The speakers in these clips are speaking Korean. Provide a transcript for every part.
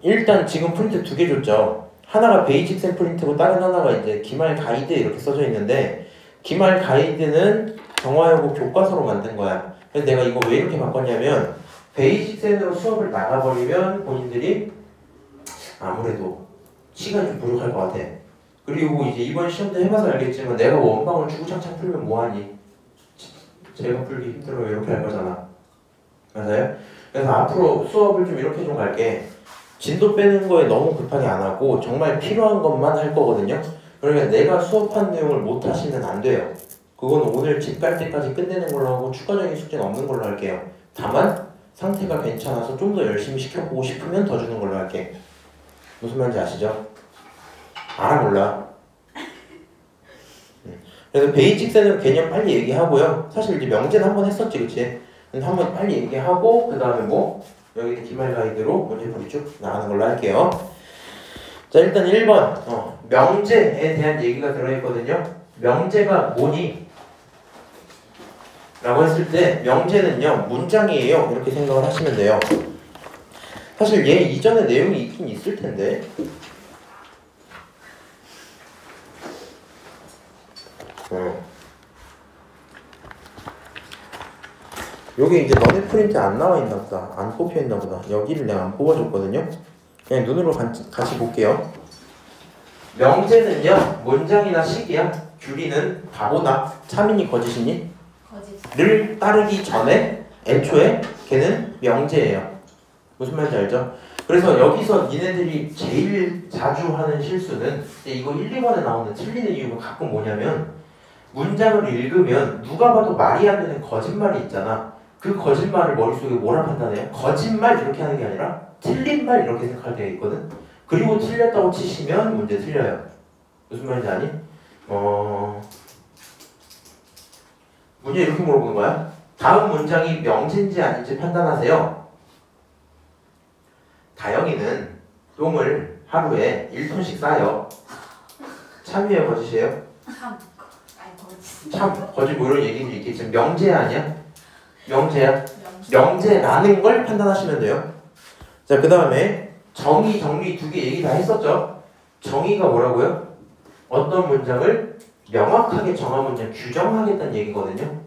일단 지금 프린트 두 개 줬죠. 하나가 베이직 샘 프린트고 다른 하나가 이제 기말 가이드 이렇게 써져 있는데 기말 가이드는 정화여고 교과서로 만든 거야. 그래서 내가 이거 왜 이렇게 바꿨냐면 베이직 샘으로 수업을 나가버리면 본인들이 아무래도 시간이 좀 부족할 것 같아. 그리고 이제 이번 시험도 해봐서 알겠지만 내가 원방을 주구장창 풀면 뭐하니? 제가 풀기 힘들어 이렇게 할 거잖아. 맞아요? 그래서 앞으로 수업을 좀 이렇게 좀 갈게. 진도 빼는 거에 너무 급하게 안 하고 정말 필요한 것만 할 거거든요. 그러니까 내가 수업한 내용을 못 하시면 안 돼요. 그건 오늘 집 갈 때까지 끝내는 걸로 하고 추가적인 숙제는 없는 걸로 할게요. 다만 상태가 괜찮아서 좀 더 열심히 시켜보고 싶으면 더 주는 걸로 할게. 무슨 말인지 아시죠? 알아 몰라. 그래서 베이직 쌤은 개념 빨리 얘기하고요. 사실 이제 명제는 한번 했었지, 그치? 한번 빨리 얘기하고 그 다음에 뭐 여기 기말 가이드로 문제풀이 쭉 나가는 걸로 할게요. 자, 일단 1번 명제에 대한 얘기가 들어있거든요. 명제가 뭐니? 라고 했을 때 명제는요 문장이에요 이렇게 생각을 하시면 돼요. 사실 얘 이전에 내용이 있긴 있을 텐데 여기 이제 너네 프린트 안 나와 있나 보다. 안 뽑혀 있나 보다. 여기를 내가 안 뽑아줬거든요. 그냥 눈으로 같이 볼게요. 명제는요 문장이나 식이야. 규리는 바보다. 참이니 거짓이니? 를 따르기 전에 애초에 걔는 명제예요. 무슨 말인지 알죠? 그래서 여기서 니네들이 제일 자주 하는 실수는 이거 1, 2번에 나오는 틀리는 이유가 가끔 뭐냐면 문장을 읽으면 누가 봐도 말이 안 되는 거짓말이 있잖아. 그 거짓말을 머릿속에 뭐라 판단해요? 거짓말 이렇게 하는 게 아니라 틀린 말 이렇게 생각할 때가 있거든. 그리고 틀렸다고 치시면 문제 틀려요. 무슨 말인지 아니? 문제 이렇게 물어보는 거야. 다음 문장이 명제인지 아닌지 판단하세요. 다영이는 똥을 하루에 1톤씩 싸요. 참이에요, 거짓이에요? 참, 거짓 뭐 이런 얘기도 있겠지만 명제 아니야? 명제야? 명제라는 걸 판단하시면 돼요. 자, 그 다음에 정의, 정리 두 개 얘기 다 했었죠? 정의가 뭐라고요? 어떤 문장을 명확하게 정한 문장 규정하겠다는 얘기거든요.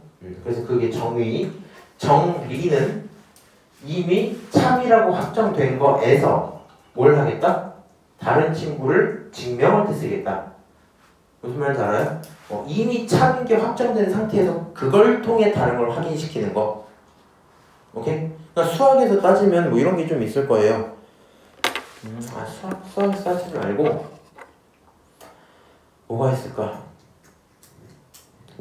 그래서 그게 정의, 정리는 이미 참이라고 확정된 거에서 뭘 하겠다? 다른 친구를 증명할 때 쓰겠다. 무슨 말인지 알아요? 이미 참인 게 확정된 상태에서 그걸 통해 다른 걸 확인시키는 거. 오케이? 그러니까 수학에서 따지면 뭐 이런 게 좀 있을 거예요. 수학에서 따지지 말고 뭐가 있을까?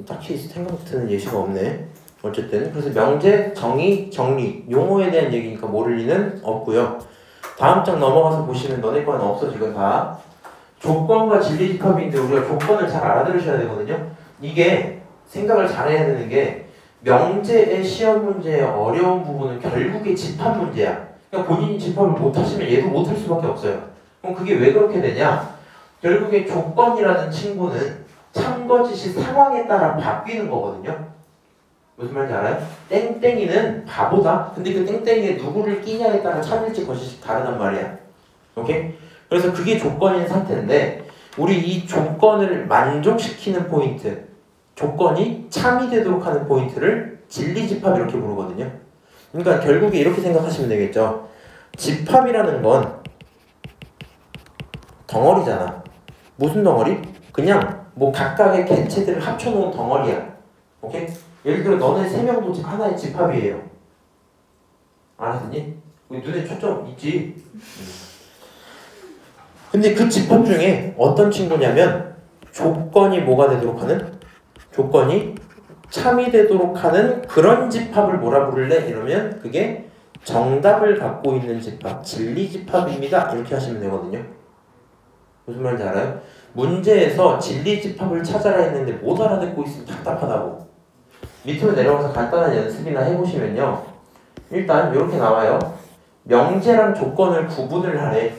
딱히 생각드는 예시가 없네. 어쨌든 그래서 명제, 정의, 정리 용어에 대한 얘기니까 모를 리는 없고요. 다음 장 넘어가서 보시면 너네 거는 없어 지금 다. 조건과 진리집합인데 우리가 조건을 잘 알아들으셔야 되거든요. 이게 생각을 잘해야 되는 게 명제의 시험 문제의 어려운 부분은 결국에 집합 문제야. 그러니까 본인이 집합을 못하시면 얘도 못할 수밖에 없어요. 그럼 그게 왜 그렇게 되냐? 결국에 조건이라는 친구는 참거짓이 상황에 따라 바뀌는 거거든요. 무슨 말인지 알아요? 땡땡이는 바보다. 근데 그 땡땡이에 누구를 끼냐에 따라 참일지 거짓이 다르단 말이야. 오케이? 그래서 그게 조건인 상태인데 우리 이 조건을 만족시키는 포인트, 조건이 참이 되도록 하는 포인트를 진리집합 이렇게 부르거든요. 그러니까 결국에 이렇게 생각하시면 되겠죠. 집합이라는 건 덩어리잖아. 무슨 덩어리? 그냥 뭐 각각의 개체들을 합쳐놓은 덩어리야. 오케이? 예를 들어 너네 3명도 하나의 집합이에요. 알았니? 눈에 초점 있지? 근데 그 집합 중에 어떤 친구냐면 조건이 뭐가 되도록 하는? 조건이 참이 되도록 하는 그런 집합을 뭐라 부를래? 이러면 그게 정답을 갖고 있는 집합, 진리집합입니다. 이렇게 하시면 되거든요. 무슨 말인지 알아요? 문제에서 진리집합을 찾아라 했는데 못 알아듣고 있으면 답답하다고. 밑으로 내려가서 간단한 연습이나 해보시면요. 일단 이렇게 나와요. 명제랑 조건을 구분을 하래.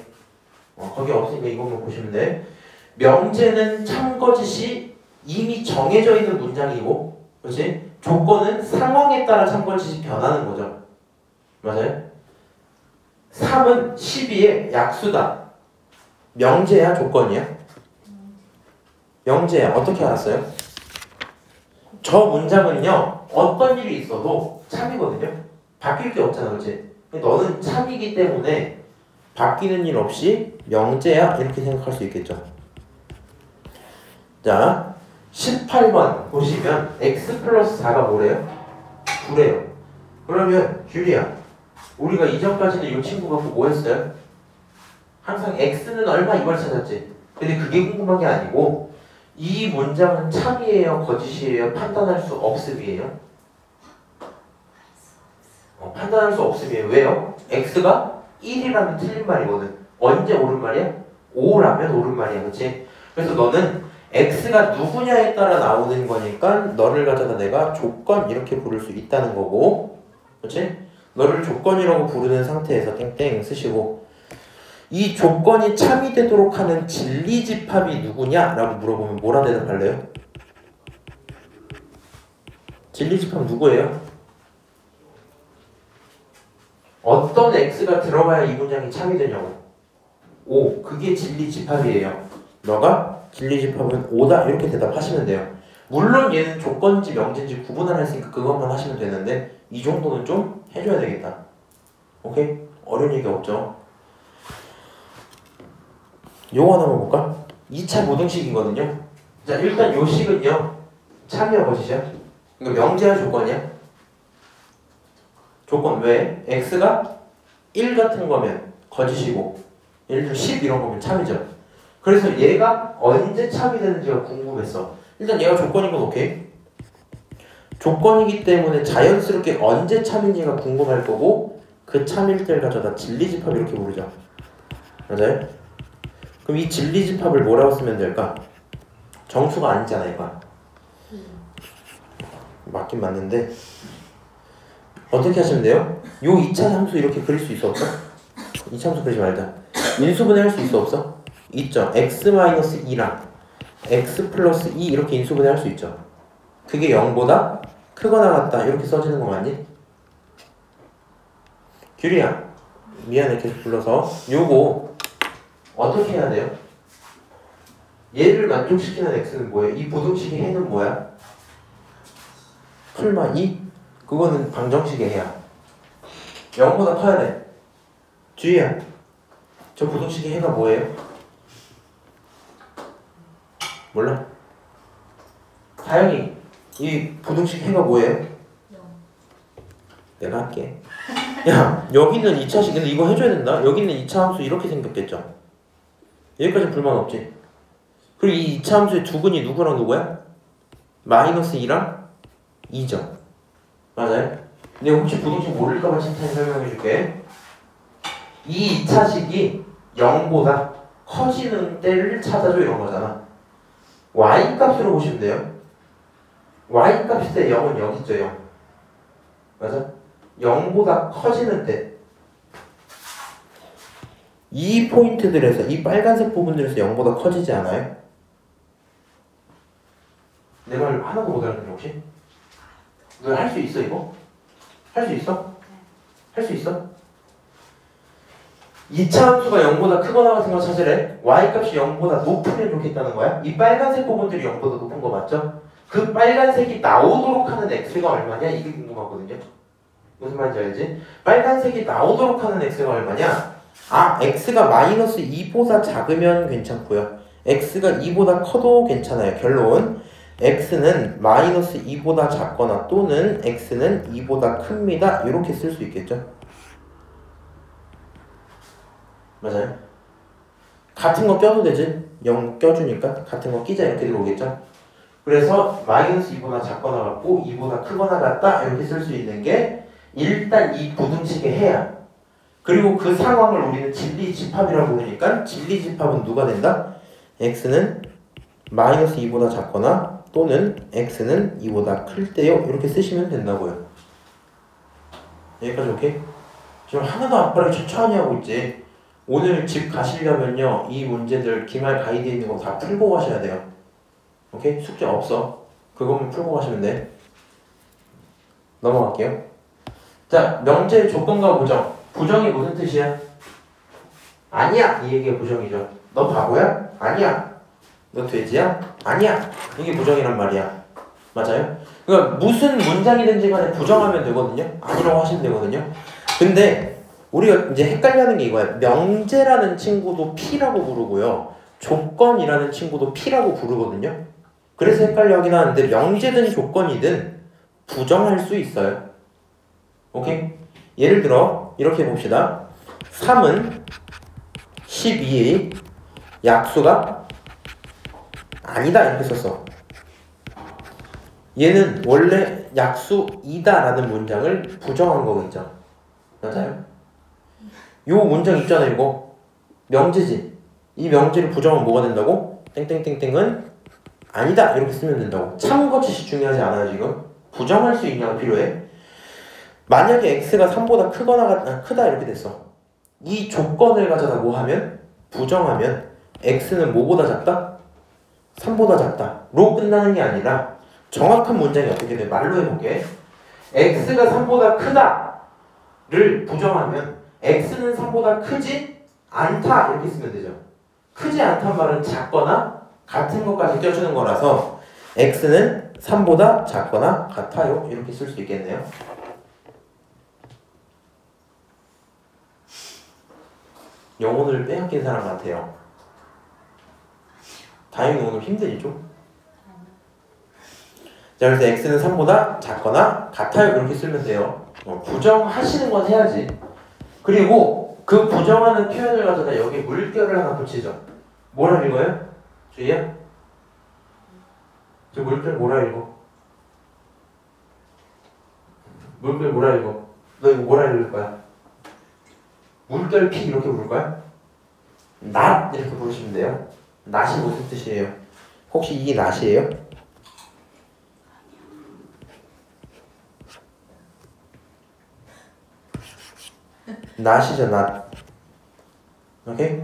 거기 없으니까 이것만 보시면 돼. 명제는 참거짓이 이미 정해져 있는 문장이고, 그렇지? 조건은 상황에 따라 참거짓이 변하는 거죠. 맞아요? 3은 12의 약수다. 명제야, 조건이야? 명제야. 어떻게 알았어요? 저 문장은요, 어떤 일이 있어도 참이거든요. 바뀔 게 없잖아, 그렇지? 너는 참이기 때문에 바뀌는 일 없이 명제야, 이렇게 생각할 수 있겠죠. 자, 18번 보시면 x 플러스 4가 뭐래요? 9래요. 그러면 규리야, 우리가 이전까지는 이 친구 갖고 뭐 했어요? 항상 x는 얼마 이걸 찾았지. 근데 그게 궁금한 게 아니고 이 문장은 참이에요, 거짓이에요, 판단할 수 없음이에요? 판단할 수 없음이에요. 왜요? x가 1이라면 틀린 말이거든. 언제 옳은 말이야? 5라면 옳은 말이야, 그치? 그래서 너는 x가 누구냐에 따라 나오는 거니까 너를 가져다 내가 조건 이렇게 부를 수 있다는 거고, 그치? 너를 조건이라고 부르는 상태에서 땡땡 쓰시고, 이 조건이 참이 되도록 하는 진리집합이 누구냐라고 물어보면 뭐라 대답할래요? 진리집합 누구예요? 어떤 x가 들어가야 이 문장이 참이 되냐고. 5. 그게 진리집합이에요. 너가 진리집합은 5다 이렇게 대답하시면 돼요. 물론 얘는 조건인지 명제인지 구분을 했으니까 그것만 하시면 되는데 이 정도는 좀 해줘야 되겠다. 오케이? 어려운 얘기 없죠? 요거 하나 볼까? 2차 모등식이거든요. 자, 일단 요 식은요, 참이야, 거짓이야? 그러니까 명제야, 조건이야? 조건. 왜? x가 1 같은 거면 거짓이고, 예를 들어 10 이런 거면 참이죠. 그래서 얘가 언제 참이 되는지가 궁금했어. 일단 얘가 조건인 건 오케이. 조건이기 때문에 자연스럽게 언제 참인지가 궁금할 거고, 그 참일 때를 가져다 진리집합 이렇게 부르죠. 맞아요? 그럼 이 진리집합을 뭐라고 쓰면 될까? 정수가 아니잖아, 이거. 맞긴 맞는데 어떻게 하시면 돼요? 요 2차 함수 이렇게 그릴 수 있어, 없어? 2차 함수 그리지 말자. 인수분해 할 수 있어, 없어? 있죠. x-2랑 x 플러스 2 이렇게 인수분해 할 수 있죠. 그게 0보다 크거나 같다 이렇게 써지는 거 맞니? 규리야, 미안해 계속 불러서. 요거 어떻게 해야 돼요? 얘를 만족시키는 x는 뭐예요? 이 부등식의 해는 뭐야? 풀마 2? 그거는 방정식의 해야. 0보다 커야 돼. 주희야, 저 부등식의 해가 뭐예요? 몰라? 다영이, 이 부등식 해가 뭐예요? 내가 할게. 야, 여기는 2차식. 근데 이거 해줘야 된다. 여기는 2차 함수 이렇게 생겼겠죠. 여기까지 불만 없지. 그리고 이 2차 함수의 두근이 누구랑 누구야? 마이너스 2랑 2죠. 맞아요? 근데 혹시 부등식 모를까봐 천천히 설명해줄게. 이 2차식이 0보다 커지는 때를 찾아줘 이런 거잖아. y 값으로 보시면 돼요. y 값일 때 0은 여기 있죠, 0. 맞아? 0보다 커지는 때. 이 포인트들에서, 이 빨간색 부분들에서 0보다 커지지 않아요? 내 말 하나도 못 알아듣니 혹시? 너 할 수 있어 이거? 할 수 있어? 할 수 있어? 2차 함수가 0보다 크거나 같은 거 찾으래. y값이 0보다 높으면 좋겠다는 거야. 이 빨간색 부분들이 0보다 높은 거 맞죠? 그 빨간색이 나오도록 하는 x가 얼마냐? 이게 궁금하거든요. 무슨 말인지 알지? 빨간색이 나오도록 하는 x가 얼마냐? 아, x가 마이너스 2보다 작으면 괜찮고요. x가 2보다 커도 괜찮아요. 결론, x는 마이너스 2보다 작거나 또는 x는 2보다 큽니다. 이렇게 쓸 수 있겠죠? 맞아요? 같은 거 껴도 되지? 0 껴주니까 같은 거 끼자 이렇게 들어오겠죠? 그래서 마이너스 2보다 작거나 같고 2보다 크거나 같다 이렇게 쓸 수 있는 게 일단 이 부등식의 해야. 그리고 그 상황을 우리는 진리집합이라고 부르니까 진리집합은 누가 된다? x는 마이너스 2보다 작거나 또는 x는 2보다 클 때요. 이렇게 쓰시면 된다고요. 여기까지 오케이? 지금 하나도 안 빠르게 천천히 하고 있지. 오늘 집 가시려면요, 이 문제들 기말 가이드에 있는 거 다 풀고 가셔야 돼요. 오케이? 숙제 없어. 그것만 풀고 가시면 돼. 넘어갈게요. 자, 명제의 조건과 부정. 부정이 무슨 뜻이야? 아니야. 이 얘기가 부정이죠. 너 바보야? 아니야. 너 돼지야? 아니야. 이게 부정이란 말이야. 맞아요? 그러니까 무슨 문장이든지 간에 부정하면 되거든요. 아니라고 하시면 되거든요. 근데 우리가 이제 헷갈려하는 게 이거야. 명제라는 친구도 P라고 부르고요. 조건이라는 친구도 P라고 부르거든요. 그래서 헷갈려 하긴 하는데 명제든 조건이든 부정할 수 있어요. 오케이? 예를 들어 이렇게 봅시다. 3은 12의 약수가 아니다 이렇게 썼어. 얘는 원래 약수이다 라는 문장을 부정한 거겠죠. 맞아요? 요 문장 있잖아요. 이거 명제지. 이 명제를 부정하면 뭐가 된다고? 땡땡땡땡은 아니다 이렇게 쓰면 된다고. 참고짓이 중요하지 않아요. 지금 부정할 수 있냐가 필요해. 만약에 x가 3보다 크다 이렇게 됐어. 이 조건을 가져다 뭐 하면? 부정하면 x는 뭐보다 작다? 3보다 작다 로 끝나는 게 아니라 정확한 문장이 어떻게 돼? 말로 해볼게. x가 3보다 크다를 부정하면 x는 3보다 크지 않다 이렇게 쓰면 되죠. 크지 않단 말은 작거나 같은 것까지 껴주는 거라서 x는 3보다 작거나 같아요 이렇게 쓸 수 있겠네요. 영혼을 빼앗긴 사람 같아요. 다행히 오늘 힘들죠? 자, 그래서 x는 3보다 작거나 같아요 이렇게 쓰면 돼요. 부정하시는 건 해야지. 그리고 그 부정하는 표현을 가져다 여기 물결을 하나 붙이죠. 뭐라 읽어요? 주희야? 저 물결 뭐라 읽어? 물결 뭐라 읽어? 너 이거 뭐라 읽을 거야? 물결 P 이렇게 부를 거야? 낫 이렇게 부르시면 돼요. 낫이 무슨 뜻이에요? 혹시 이게 낫이에요? 낫이죠, 낫. 오케이?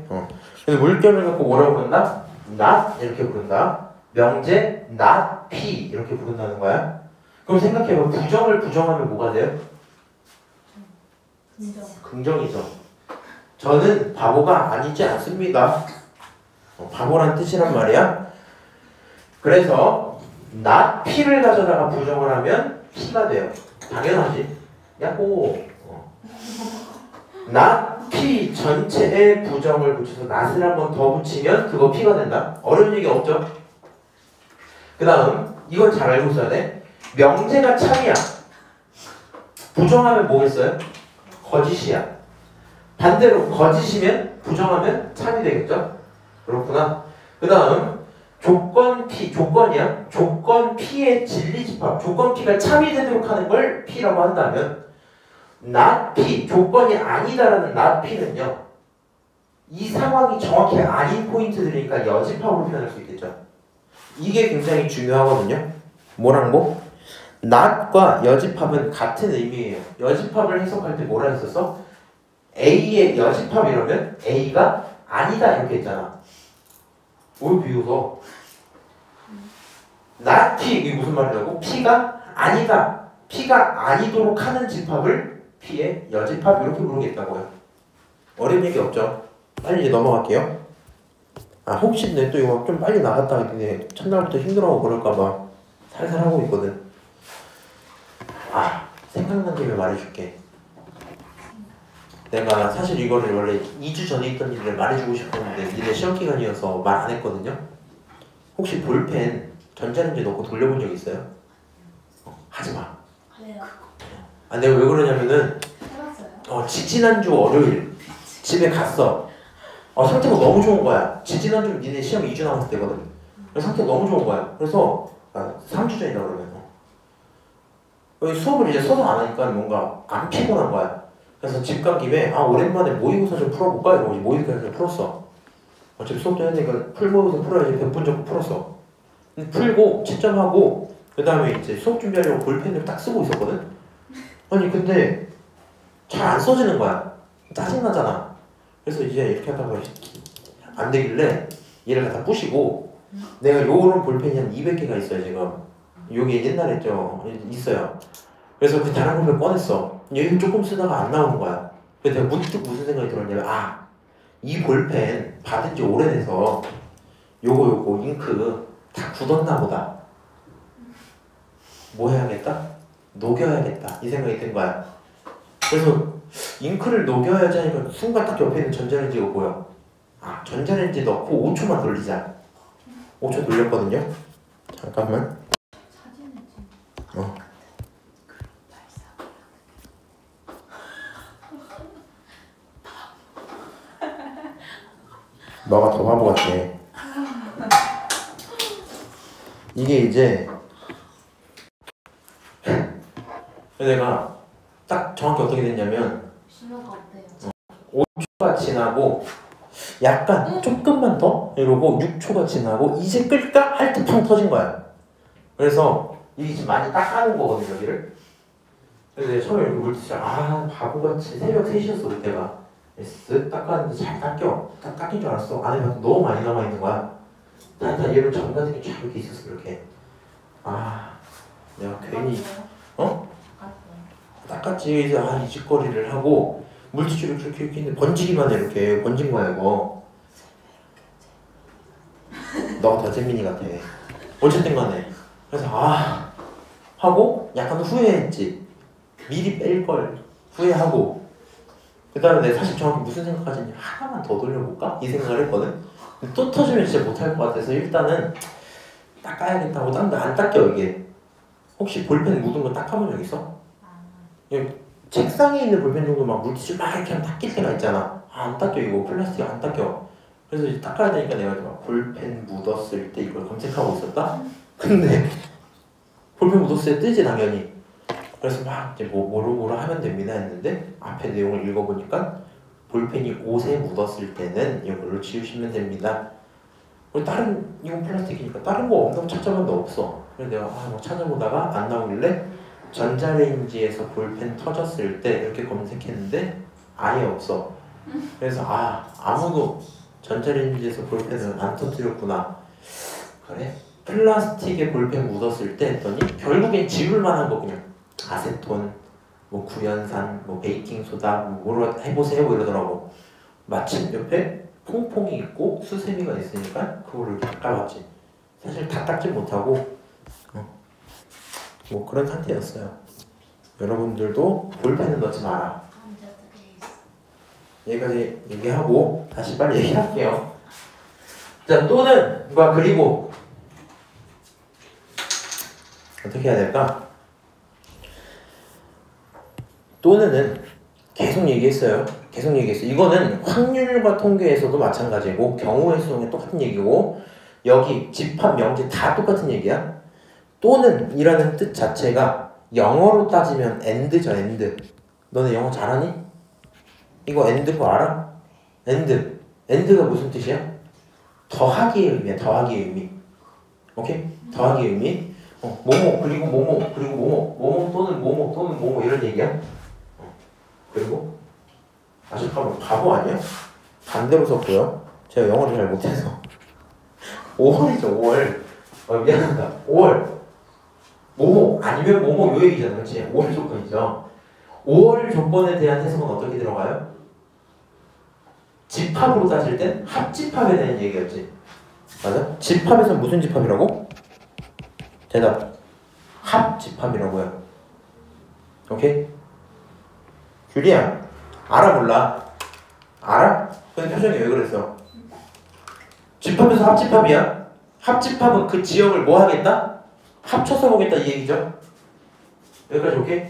근데 물결을 갖고 뭐라고 부른다? 낫 이렇게 부른다. 명제 낫 P 이렇게 부른다는 거야. 그럼 생각해봐. 부정을 부정하면 뭐가 돼요? 긍정이죠. 저는 바보가 아니지 않습니다. 바보란 뜻이란 말이야. 그래서 not P를 가져다가 부정을 하면 P가 돼요. 당연하지. 야호. not P 전체에 부정을 붙여서 not을 한 번 더 붙이면 그거 P가 된다. 어려운 얘기 없죠? 그 다음 이건 잘 알고 있어야 돼. 명제가 참이야. 부정하면 뭐겠어요? 거짓이야. 반대로 거짓이면 부정하면 참이 되겠죠? 그렇구나. 그 다음 조건 P, 조건이야. 조건 P의 진리집합, 조건 P가 참이 되도록 하는 걸 P라고 한다면 not P, 조건이 아니다라는 not P는요. 이 상황이 정확히 아닌 포인트들이니까 여집합으로 표현할 수 있겠죠. 이게 굉장히 중요하거든요. 뭐랑 뭐? not과 여집합은 같은 의미예요. 여집합을 해석할 때 뭐라 했었어? A의 여집합 이러면 A가 아니다 이렇게 했잖아. 뭘 비웃어? not P 이게 무슨 말이라고? P가 아니다. P가 아니도록 하는 집합을 P의 여집합 이렇게 부르겠다고요. 어려운 얘기 없죠? 빨리 이제 넘어갈게요. 혹시 내 또 이거 좀 빨리 나갔다 했더니 첫날부터 힘들어하고 그럴까봐 살살 하고 있거든. 생각난 김에 말해줄게. 내가 사실 이거를 원래 2주 전에 있던 일을 말해주고 싶었는데 니네 시험기간이어서 말 안 했거든요. 혹시 볼펜 전자레인지 넣고 돌려본 적 있어요? 하지마. 그래요. 내가 왜 그러냐면은 해봤어요? 지지난주 월요일 집에 갔어. 상태가 너무 좋은 거야. 지지난주 니네 시험 2주 남았을 때거든. 상태가 너무 좋은 거야. 그래서 3주 전이다 그러면 수업을 이제 서서 안 하니까 뭔가 안 피곤한 거야. 그래서 집 간 김에 오랜만에 모의고사 좀 풀어볼까? 이러고 모의고사 좀 풀었어. 어차피 수업도 해야 되니까 풀모의고사 풀어야지 100분 정도 풀었어. 근데 풀고 채점하고 그 다음에 이제 수업 준비하려고 볼펜을 딱 쓰고 있었거든. 근데 잘 안 써지는 거야. 짜증나잖아. 그래서 이제 이렇게 하다가 안 되길래 얘를 갖다 부시고 내가 요런 볼펜이 한 200개가 있어요 지금. 요게 옛날에 있어요. 그래서 그 다른 볼펜 꺼냈어. 얘는 조금 쓰다가 안 나오는 거야. 그래서 내가 문득 무슨 생각이 들었냐면 이 볼펜 받은 지 오래돼서 요거 잉크 다 굳었나 보다. 뭐 해야겠다? 녹여야겠다. 이 생각이 든 거야. 그래서 잉크를 녹여야지 하니까 순간 딱 옆에 있는 전자레인지가 보여. 아, 전자레인지 넣고 5초만 돌리자. 5초 돌렸거든요. 잠깐만. 너가 더 바보 같아. 이게 이제 내가 딱 정확히 어떻게 됐냐면 신호가 어때요? 5초가 지나고 약간 조금만 더 이러고 6초가 지나고 이제 끌까 할 때 팡 터진 거야. 그래서 이게 지금 많이 닦아놓은 거거든요, 여기를. 그래서 내가 처음에 이렇게 물티슈 바보같이 새벽 3시였어 그때가. 쓱 닦았는데 잘 닦여. 딱 닦인 줄 알았어. 안에 너무 많이 남아있는 거야. 다 얘를 정가색이 쫙 이렇게 있었어 이렇게. 내가 괜히 닦았지. 이제 이 짓거리를 하고 물티슈를 이렇게 했는데 번지기만 해. 이렇게 번진 거야 이거. 너가 더 재민이 같아. 어쨌든 간에 그래서 하고 약간 후회했지. 미리 뺄걸 후회하고. 그 다음에 내가 사실 정확히 무슨 생각하지? 하나만 더 돌려볼까? 이 생각을 했거든. 또 터지면 진짜 못할 것 같아서 일단은 닦아야겠다고 딴데 안 닦여 이게. 혹시 볼펜 묻은 거 닦아본 적 있어? 책상에 있는 볼펜 정도 막 물티슈 막 이렇게 하면 닦일 때가 있잖아. 안 닦여 이거 플라스틱 안 닦여. 그래서 이제 닦아야 되니까 내가 막 볼펜 묻었을 때 이걸 검색하고 있었다. 근데 볼펜 묻었을 때 뜨지 당연히. 그래서 막 이제 뭐로 하면 됩니다 했는데 앞에 내용을 읽어보니까 볼펜이 옷에 묻었을 때는 이걸로 지우시면 됩니다. 그리고 다른 이건 플라스틱이니까 다른 거 없다고 찾아봤는데 없어. 그래서 내가 막 찾아보다가 안 나오길래 전자레인지에서 볼펜 터졌을 때 이렇게 검색했는데 아예 없어. 그래서 아무도 전자레인지에서 볼펜을 안 터뜨렸구나. 그래? 플라스틱에 볼펜 묻었을 때 했더니 결국엔 지울 만한 거 그냥 아세톤, 뭐 구연산, 뭐 베이킹소다, 뭐로 해보세요 이러더라고. 마침 옆에 퐁퐁이 있고 수세미가 있으니까 그거를 닦아봤지. 사실 다 닦지 못하고 뭐 그런 상태였어요. 여러분들도 볼펜은 넣지 마라. 여기까지 얘기하고 다시 빨리 얘기할게요. 자, 또는 그리고 어떻게 해야 될까? 또는은 계속 얘기했어요. 이거는 확률과 통계에서도 마찬가지고 경우의 수에 똑같은 얘기고 여기 집합, 명제 다 똑같은 얘기야. 또는 이라는 뜻 자체가 영어로 따지면 and죠. and. 너네 영어 잘하니? 이거 and 거 알아? and가 무슨 뜻이야? 더하기의 의미야. 더하기의 의미. 오케이? 더하기의 의미. 뭐뭐 그리고 뭐뭐 그리고 뭐뭐 또는 뭐뭐 이런 얘기야. 그리고 잠깐만 바보 아니야? 반대로 썼고요. 제가 영어를 잘 못해서 5월이죠. 5월. 미안합니다. 5월. 뭐뭐 아니면 뭐뭐 요 얘기잖아. 그렇지? 5월 조건이죠. 5월 조건에 대한 해석은 어떻게 들어가요? 집합으로 따질 땐 합집합에 대한 얘기였지. 맞아? 집합에서는 무슨 집합이라고? 대답. 합집합이라고요. 오케이? 규리야, 알아 몰라? 알아? 근데 표정이 왜 그랬어? 집합에서 합집합이야? 합집합은 그 지역을 뭐 하겠다? 합쳐서 보겠다 이 얘기죠? 여기까지 오케이?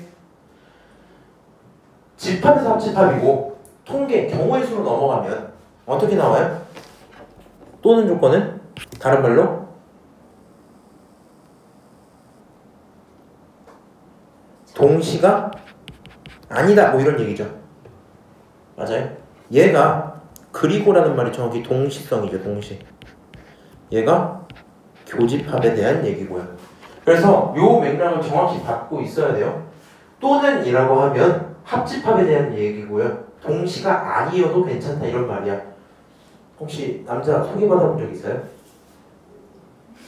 집합에서 합집합이고 통계, 경우의 수로 넘어가면 어떻게 나와요? 또는 조건은? 다른 말로? 동시가 아니다 뭐 이런 얘기죠. 맞아요? 얘가 그리고라는 말이 정확히 동시성이죠. 동시. 얘가 교집합에 대한 얘기고요. 그래서 요 맥락을 정확히 받고 있어야 돼요. 또는 이라고 하면 합집합에 대한 얘기고요. 동시가 아니어도 괜찮다 이런 말이야. 혹시 남자 소개받아본 적 있어요?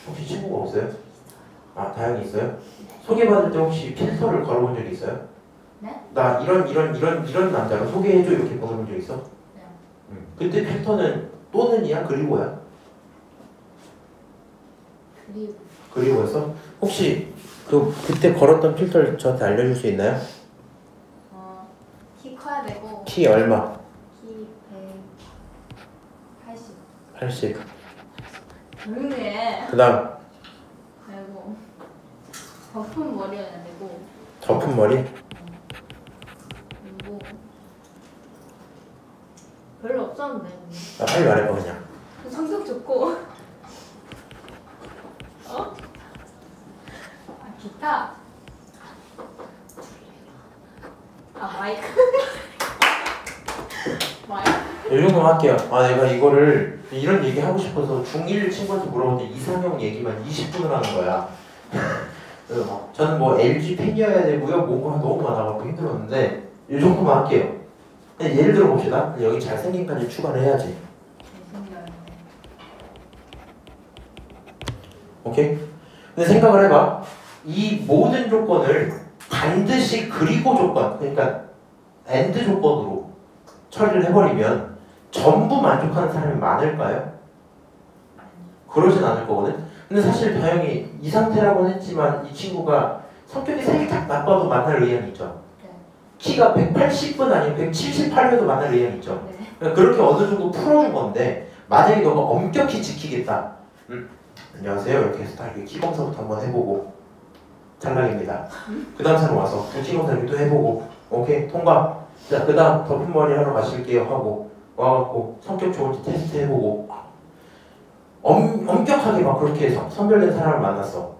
혹시 친구가 없어요? 다행히 있어요? 소개받을 때 혹시 필터를 걸어본 적 있어요? 네? 나 이런 남자가 소개해줘 이렇게 물어본 적 있어? 네. 그때 필터는 또는이야? 그리고야? 그리고였어? 혹시 그때 걸었던 필터를 저한테 알려줄 수 있나요? 키 커야 되고. 키 얼마? 키 180. 80. 조용히 해. 그 다음 그리고 덮은 머리여야 되고. 덮은 머리? 그리고 별로 없었는데. 나 빨리 말해봐 그냥. 성격 좋고. 어? 기타. 마이크. 마이크. 이 정도만 할게요. 내가 이거를 이런 얘기 하고 싶어서 중1 친구한테 물어봤는데 이상형 얘기만 20분을 하는 거야. 저는 뭐 LG 팬이어야 되고요. 뭐가 너무 많아갖고 힘들었는데 이 정도만 할게요. 그냥 예를 들어 봅시다. 여기 잘생긴까지 추가를 해야지. 오케이? 근데 생각을 해봐. 이 모든 조건을 반드시 그리고 조건, 그러니까 AND 조건으로 처리를 해버리면 전부 만족하는 사람이 많을까요? 그러진 않을 거거든. 근데 사실 다행히 이 상태라고는 했지만 이 친구가 성격이 살짝 나빠도 만날 의향이 있죠. 키가 180분 아니면 178회도 만날 의향이 있죠. 그러니까 그렇게 어느 정도 풀어준 건데 만약에 너가 엄격히 지키겠다. 안녕하세요. 이렇게 해서 딱 이렇게 키 검사부터 한번 해보고 탈락입니다. 그 다음 사람 와서 키 검사 이렇게 또 해보고 오케이 통과. 자, 그 다음 덮은 머리 하러 가실게요 하고 와갖고 성격 좋은지 테스트 해보고 엄격하게 막 그렇게 선별된 사람을 만났어.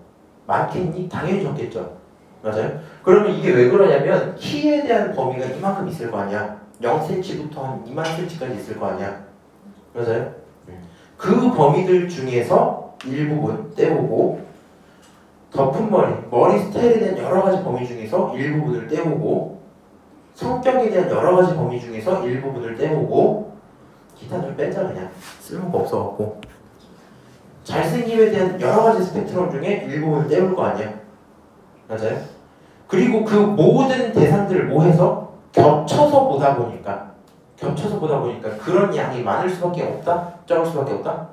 많겠니? 당연히 적겠죠. 맞아요? 그러면 이게 왜 그러냐면 키에 대한 범위가 이만큼 있을 거 아니야. 0cm부터 한 2만 cm까지 있을 거 아니야. 맞아요? 그 범위들 중에서 일부분 떼보고 덮은 머리 스타일에 대한 여러 가지 범위 중에서 일부분을 떼보고 성격에 대한 여러 가지 범위 중에서 일부분을 떼보고 기타 좀 빼자 그냥 쓸모가 없어갖고 잘생김에 대한 여러 가지 스펙트럼 중에 일부분을 떼볼 거 아니야. 맞아요? 그리고 그 모든 대상들을 모해서 겹쳐서 보다 보니까 그런 양이 많을 수밖에 없다? 적을 수밖에 없다?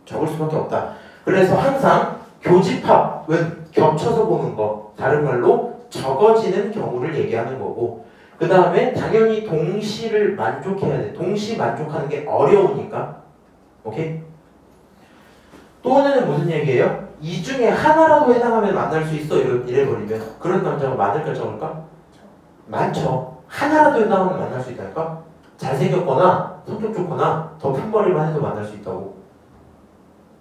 적을 수밖에 없다. 그래서 항상 교집합은 겹쳐서 보는 거, 다른 말로 적어지는 경우를 얘기하는 거고 그 다음에 당연히 동시를 만족해야 돼. 동시 만족하는 게 어려우니까. 오케이? 또는 무슨 얘기예요? 이 중에 하나라도 해당하면 만날 수 있어 이래버리면 그런 남자가 많을까 적을까? 많죠. 하나라도 해당하면 만날 수 있다니까? 잘생겼거나 성격 좋거나 덮은 머리만 해도 만날 수 있다고.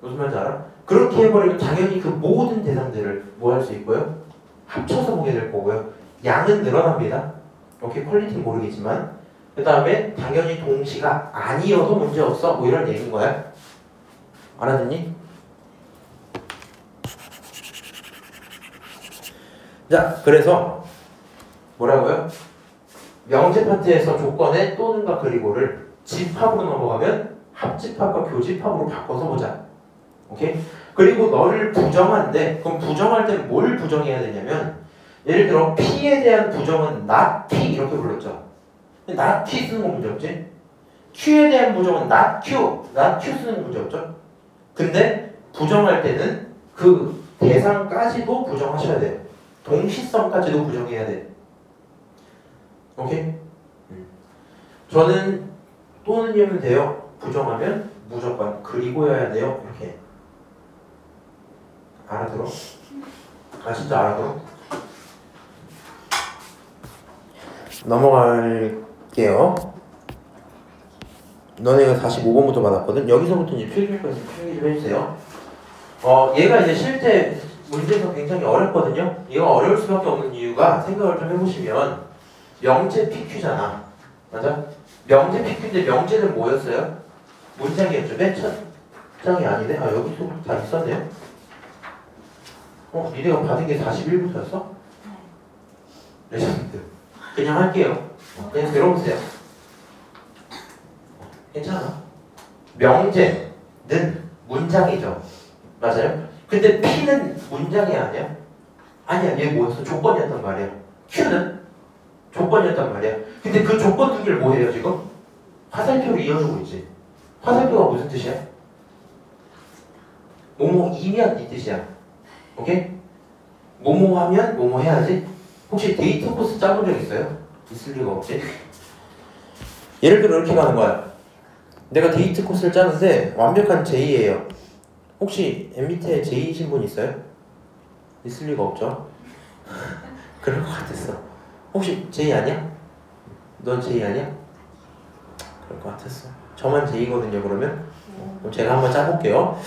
무슨 말인지 알아? 그렇게 해버리면 당연히 그 모든 대상들을 뭐 할 수 있고요? 합쳐서 보게 될 거고요. 양은 늘어납니다. 오케이? 퀄리티는 모르겠지만 그 다음에 당연히 동시가 아니어도 문제없어 뭐 이런 얘기인 거야. 알아듣니? 자, 그래서 뭐라고요? 명제 파트에서 조건에 또는과 그리고를 집합으로 넘어가면 합집합과 교집합으로 바꿔서 보자. 오케이? 그리고 너를 부정한데 그럼 부정할 때는 뭘 부정해야 되냐면 예를 들어 P에 대한 부정은 not P 이렇게 불렀죠. not P 쓰는 건 문제없지? Q에 대한 부정은 not Q 쓰는 건 문제없죠? 근데 부정할 때는 그 대상까지도 부정하셔야 돼요. 동시성까지도 부정해야 돼. 오케이? 저는 또는이면 돼요. 부정하면 무조건 그리고여야 돼요. 이렇게. 알아들어? 진짜 알아들어? 넘어갈게요. 너네가 45번부터 받았거든? 여기서부터 이제 필기까지 필기 좀 해주세요. 얘가 이제 실제 문제에서 굉장히 어렵거든요. 얘가 어려울 수밖에 없는 이유가 생각을 좀 해보시면 명제 PQ잖아. 맞아? 명제 PQ인데 명제는 뭐였어요? 문장이었죠. 맨 첫 장이 아니네? 여기서 다 있었네요? 니네가 받은 게 41부터였어? 레전드. 그냥 할게요. 그냥 들어보세요. 괜찮아. 명제는 문장이죠. 맞아요? 근데 P는 문장이 아니야? 아니야. 얘 뭐였어? 조건이었단 말이야. Q는 조건이었단 말이야. 근데 그 조건 두 개를 뭐 해요 지금? 화살표로 이어주고 있지. 화살표가 무슨 뜻이야? 뭐뭐이면 이 뜻이야. 오케이? 뭐뭐 하면 뭐뭐 해야지. 혹시 데이트 코스 짜본 적 있어요? 있을 리가 없지. 예를 들어 이렇게 가는 거야. 내가 데이트 코스를 짜는데 완벽한 J예요. 혹시 MBTI J이신 분 있어요? 있을 리가 없죠. 그럴 것 같았어. 혹시 J 아니야? 넌 J 아니야? 그럴 것 같았어. 저만 J거든요. 그러면 그럼 제가 한번 짜볼게요.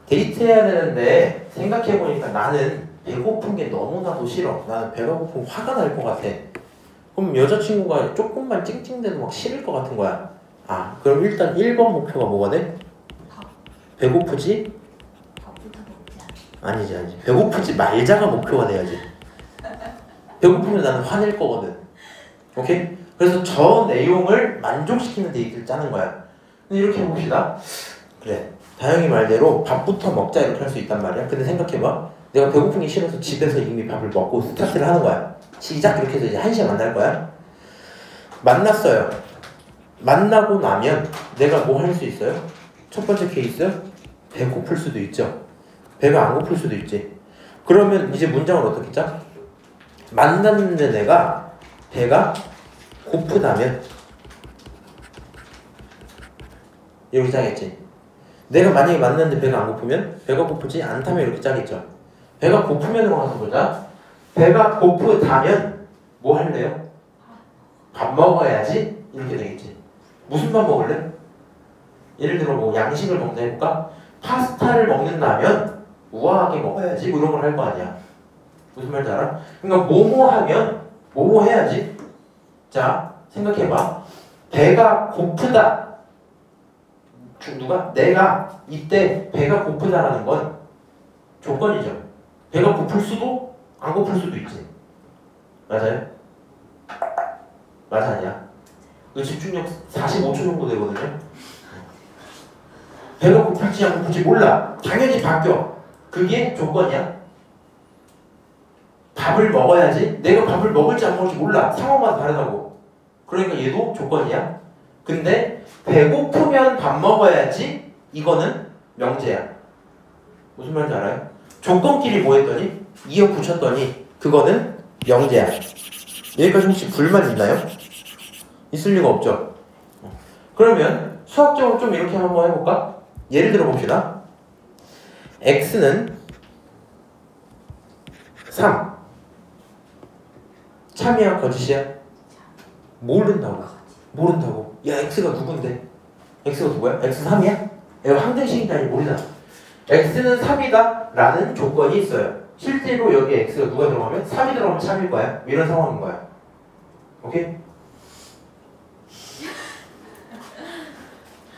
데이트해야 되는데 생각해보니까 나는 배고픈 게 너무나도 싫어. 나는 배가 고프면 화가 날 것 같아. 그럼 여자친구가 조금만 찡찡대도 막 싫을 것 같은 거야. 그럼 일단 1번 목표가 뭐가 돼? 배고프지? 밥부터 먹자. 아니지. 배고프지 말자가 목표가 돼야지. 배고프면 나는 화낼 거거든. 오케이? 그래서 저 내용을 만족시키는 데이트를 짜는 거야. 근데 이렇게 해봅시다. 그래. 다영이 말대로 밥부터 먹자 이렇게 할 수 있단 말이야. 근데 생각해봐. 내가 배고픈 게 싫어서 집에서 이미 밥을 먹고 스타트를 하는 거야. 시작! 이렇게 해서 이제 1시에 만날 거야. 만났어요. 만나고 나면 내가 뭐 할 수 있어요? 첫 번째 케이스 배고플 수도 있죠. 배가 안 고플 수도 있지. 그러면 이제 문장을 어떻게 짜? 만났는데 내가 배가 고프다면 이렇게 짜겠지. 내가 만약에 만났는데 배가 안 고프면 배가 고프지 않다면 이렇게 짜겠죠. 배가 고프면으로 가서 보자. 배가 고프다면 뭐 할래요? 밥 먹어야지 이렇게 되겠지. 무슨 밥 먹을래? 예를 들어 뭐 양식을 먹는다 해볼까? 파스타를 먹는다면 우아하게 먹어야지 뭐 이런 걸 할 거 아니야. 무슨 말인지 알아? 그러니까 뭐뭐 하면 뭐뭐 해야지. 자 생각해봐. 배가 고프다. 누가? 내가 이때 배가 고프다라는 건 조건이죠. 배가 고플 수도 안 고플 수도 있지. 맞아요? 맞아 아니야? 그 집중력 45초 정도 되거든요. 배가 고플지 안 고플지 몰라. 당연히 바뀌어. 그게 조건이야. 밥을 먹어야지. 내가 밥을 먹을지 안 먹을지 몰라. 상황마다 다르다고. 그러니까 얘도 조건이야. 근데 배고프면 밥 먹어야지. 이거는 명제야. 무슨 말인지 알아요? 조건끼리 뭐 했더니 이어 붙였더니 그거는 명제야. 여기까지 혹시 불만 있나요? 있을 리가 없죠. 그러면 수학적으로 좀 이렇게 한번 해볼까? 예를 들어 봅시다. x는 3. 참이야 거짓이야? 모른다고. 야 x가 누군데? x가 누구야? x 3이야? 이거 항등식인 게 아니고 모르잖아. x는 3이다 라는 조건이 있어요. 실제로 여기 x가 누가 들어가면 3이 들어가면 참일 거야. 이런 상황인 거야. 오케이?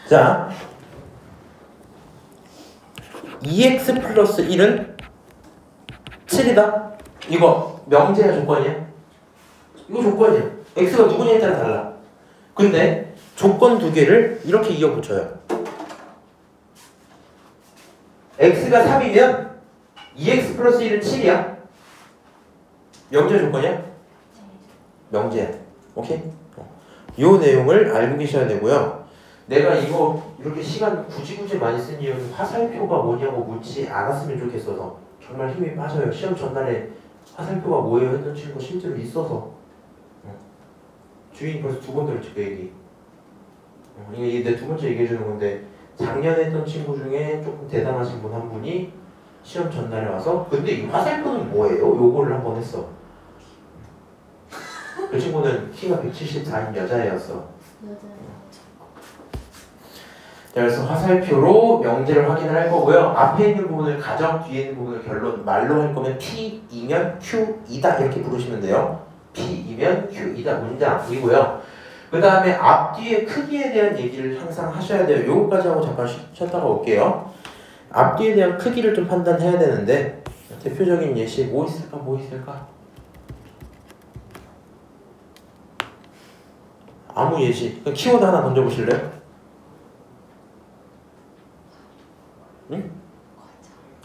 자 2x 플러스 1은 7이다. 이거 명제야 조건이야? 이거 조건이야. x가 누구냐에 따라 달라. 근데 조건 두 개를 이렇게 이어 붙여요. x가 3이면 2x 플러스 1은 7이야. 명제 조건이야? 명제야. 오케이? 요 내용을 알고 계셔야 되고요. 내가 이거 이렇게 시간 굳이 많이 쓴 이유는 화살표가 뭐냐고 묻지 않았으면 좋겠어서. 정말 힘이 빠져요. 시험 전날에 화살표가 뭐예요 했던 친구 실제로 있어서. 주인이 벌써 2번 들었지 그 얘기. 이게 내 2번째 얘기해주는 건데 작년에 했던 친구 중에 조금 대단하신 분 한 분이 시험 전날에 와서 근데 이 화살표는 뭐예요? 요거를 한번 했어. 그 친구는 키가 174인 여자애였어. 그래서 화살표로 명제를 확인을 할 거고요. 앞에 있는 부분을 가정, 뒤에 있는 부분을 결론, 말로 할 거면 P이면 Q이다 이렇게 부르시면 돼요. P이면 Q이다 문장이고요. 그 다음에 앞뒤의 크기에 대한 얘기를 항상 하셔야 돼요. 요거까지 하고 잠깐 쉬었다가 올게요. 앞뒤에 대한 크기를 좀 판단해야 되는데 대표적인 예시 뭐 있을까? 아무 예시. 그냥 키워드 하나 던져보실래요? 응?